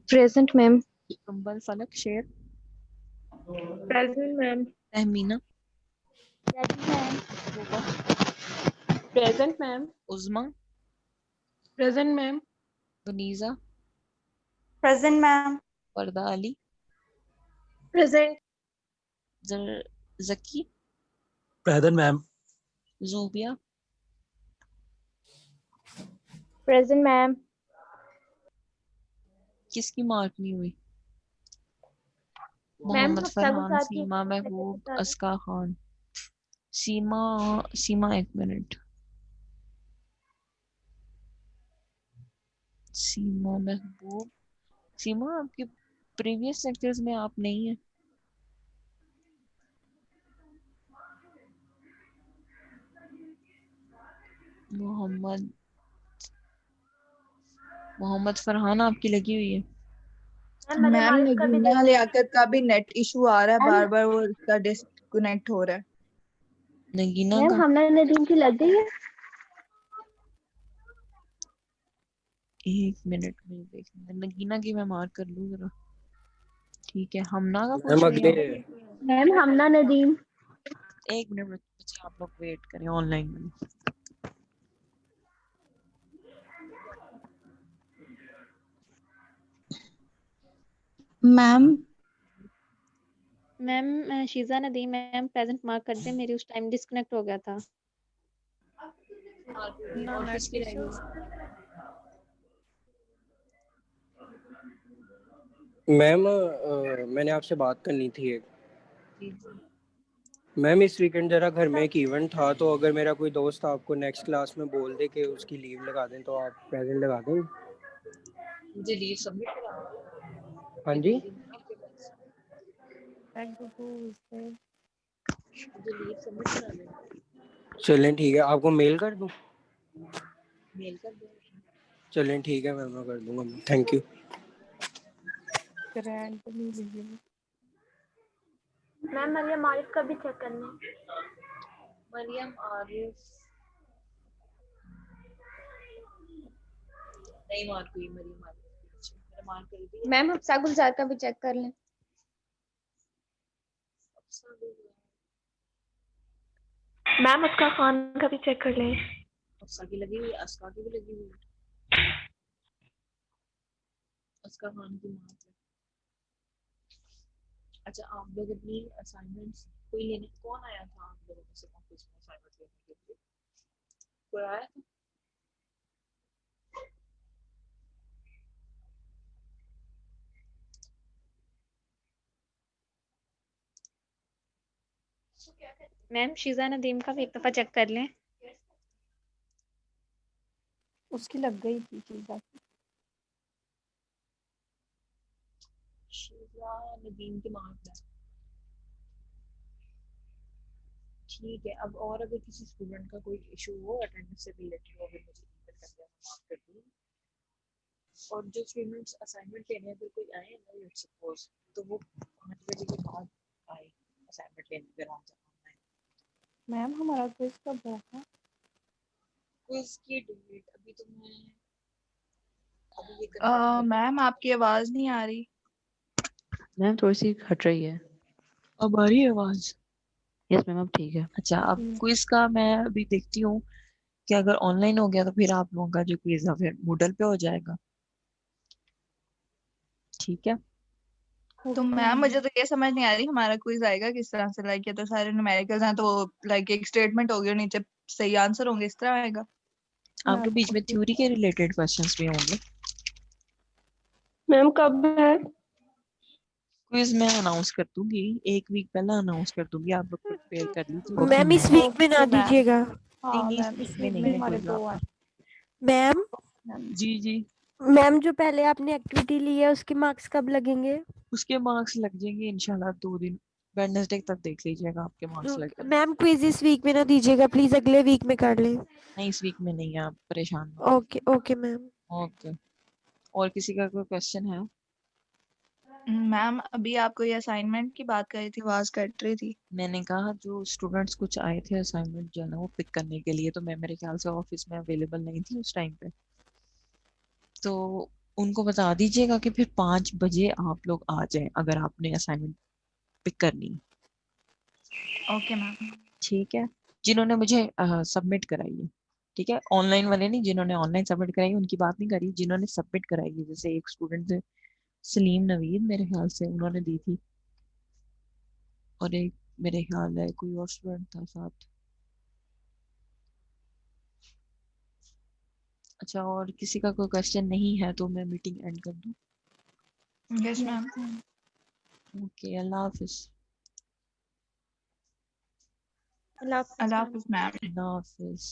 present ma'am.
Kanwal Falak Sher,
present ma'am.
Tehmina,
present ma'am.
Uzma,
present ma'am.
Wanija,
present ma'am.
Warda Ali,
present.
Zaki,
present ma'am.
Zubia,
present ma'am.
किसकी मार्क नहीं हुई?
मैम
मोहम्मद
हफ्सा
फरहान,
गुजार की
सीमा महबूब, अस्का खान। सीमा, सीमा 1 मिनट। सीमा महबूब, सीमा आपके प्रीवियस लेक्चर्स में आप नहीं है। मोहम्मद मोहम्मद फरहान आपकी लगी हुई है।
मैम नगीना लियाकत का भी नेट इशू आ रहा है, बार बार वो उसका डिस्कनेक्ट हो रहा है।
नगीना
मैम
का
हमने नदीम की लग गई है।
1 मिनट में देखना। नगीना की मैं मार्क कर लूँ जरा। ठीक है, हमना का
मैम
पूछ रही
अगले
हैं।
मैम हमना नदीम।
1 मिनट बच्चे, आप लोग वेट करें ऑनलाइन में।
Ma'am
ma'am Sheeza Nadeem ma'am present mark कर दे, मेरी उस टाइम डिस्कनेक्ट हो गया था।
और किसकी रह गई?
मैम मैंने आपसे बात करनी थी एक।
जी जी।
मैम इस वीकेंड जरा घर में एक इवेंट था, तो अगर मेरा कोई दोस्त आपको नेक्स्ट क्लास में बोल दे कि उसकी लीव लगा दें तो आप प्रेजेंट लगा दें।
मुझे लीव सबमिट कराना।
हाँ जी।
आपके पास मुझे लीव सबमिट करा देना।
चलें ठीक है, आपको मेल कर दूं?
मेल कर दो।
चलें ठीक है मैम, मैं कर दूंगा। Thank you.
Ma'am Maryam Arif का भी चेक करना है।
मरियम आरिफ नहीं मार्क हुई। मरियम आरिफ मेरा मार्क कर दी।
मैम हफ्सा गुलजार का भी चेक कर लें।
मैम उसका खान का भी चेक कर लें।
अफ्सा की लगी हुई, अस्का की भी लगी हुई। अस्का खान की मार्क है। अच्छा आप लोग अपनी असाइनमेंट्स कोई लेने कौन आया था आप लोगों में से ऑफिस में असाइनमेंट लेने के लिए? कोई आया था?
मैम शीजा नदीम का भी एक दफा चेक कर लें।
उसकी लग गई थी शीजा की।
शीजा नदीम के मार्क है। ठीक है, अब और अगर किसी स्टूडेंट का कोई इशू हो अटेंडेंस से रिलेटेड हो, अगर मुझे ईमेल कर दिया मैं मार्क कर दूँ। और जो स्टूडेंट्स असाइनमेंट लेने अगर कोई आए ना लेट्स सपोज, तो वो 5 बजे के बाद आए असाइनमेंट लेने के बाद।
मैम हमारा क्विज कब होगा?
क्विज की डेट अभी तो मैं अभी ये confirm
मैम आपकी आवाज नहीं आ रही।
मैम थोड़ी सी हट रही है।
अब आ रही है आवाज?
यस मैम अब ठीक है।
अच्छा अब क्विज का मैं अभी देखती हूँ कि अगर ऑनलाइन हो गया तो फिर आप लोगों का जो क्विज है फिर मूडल पे हो जाएगा। ठीक है।
तो मैम मुझे तो ये समझ नहीं आ रही हमारा क्विज आएगा किस तरह से। लाइक ये तो सारे न्यूमेरिकल्स हैं, तो लाइक एक स्टेटमेंट होगी और नीचे सही आंसर होंगे, इस तरह आएगा।
आपके बीच में थ्योरी के रिलेटेड क्वेश्चंस भी होंगे।
मैम कब है?
क्विज मैं अनाउंस कर दूंगी, 1 वीक पहले अनाउंस कर दूंगी, आप लोग प्रिपेयर कर लीजिए।
ओके
मैम इस
मैम।
वीक में ना दीजिएगा।
नहीं नहीं इस वीक में नहीं है कोई बात।
मैम
जी जी
मैम जो पहले आपने एक्टिविटी ली है उसके मार्क्स कब लगेंगे?
उसके मार्क्स लग जाएंगे इंशाल्लाह 2 दिन, वेडनेसडे तक देख लीजिएगा आपके मार्क्स लग जाएंगे।
मैम क्विज इस वीक में ना दीजिएगा प्लीज, अगले वीक में कर लें।
नहीं इस वीक में नहीं है, आप परेशान मत
ओके ओके मैम।
हो। ओके और किसी का कोई क्वेश्चन है?
मैम अभी आपको ये असाइनमेंट की बात करी थी, आवाज कट रही थी।
मैंने कहा जो स्टूडेंट्स कुछ आए थे असाइनमेंट जो है ना वो पिक करने के लिए, तो मैं मेरे ख्याल से ऑफिस में अवेलेबल नहीं थी उस टाइम पे, तो उनको बता दीजिएगा कि फिर 5 बजे आप लोग आ जाएं अगर आपने असाइनमेंट पिक करनी है।
Okay ma'am.
ठीक है, जिन्होंने मुझे सबमिट कराई है। ठीक है, ऑनलाइन वाले नहीं, जिन्होंने ऑनलाइन सबमिट कराई उनकी बात नहीं करी, जिन्होंने सबमिट कराई है। जैसे एक स्टूडेंट थे सलीम नवीद, मेरे ख्याल से उन्होंने दी थी, और एक मेरे ख्याल है कोई और स्टूडेंट था साथ। अच्छा और किसी का कोई क्वेश्चन नहीं है तो मैं मीटिंग एंड कर दूं?
Yes ma'am.
ओके अल्लाह हाफिज।
अल्लाह हाफिज़
अल्लाह
मैम।
हाफिज मैम।
अल्लाह हाफिज।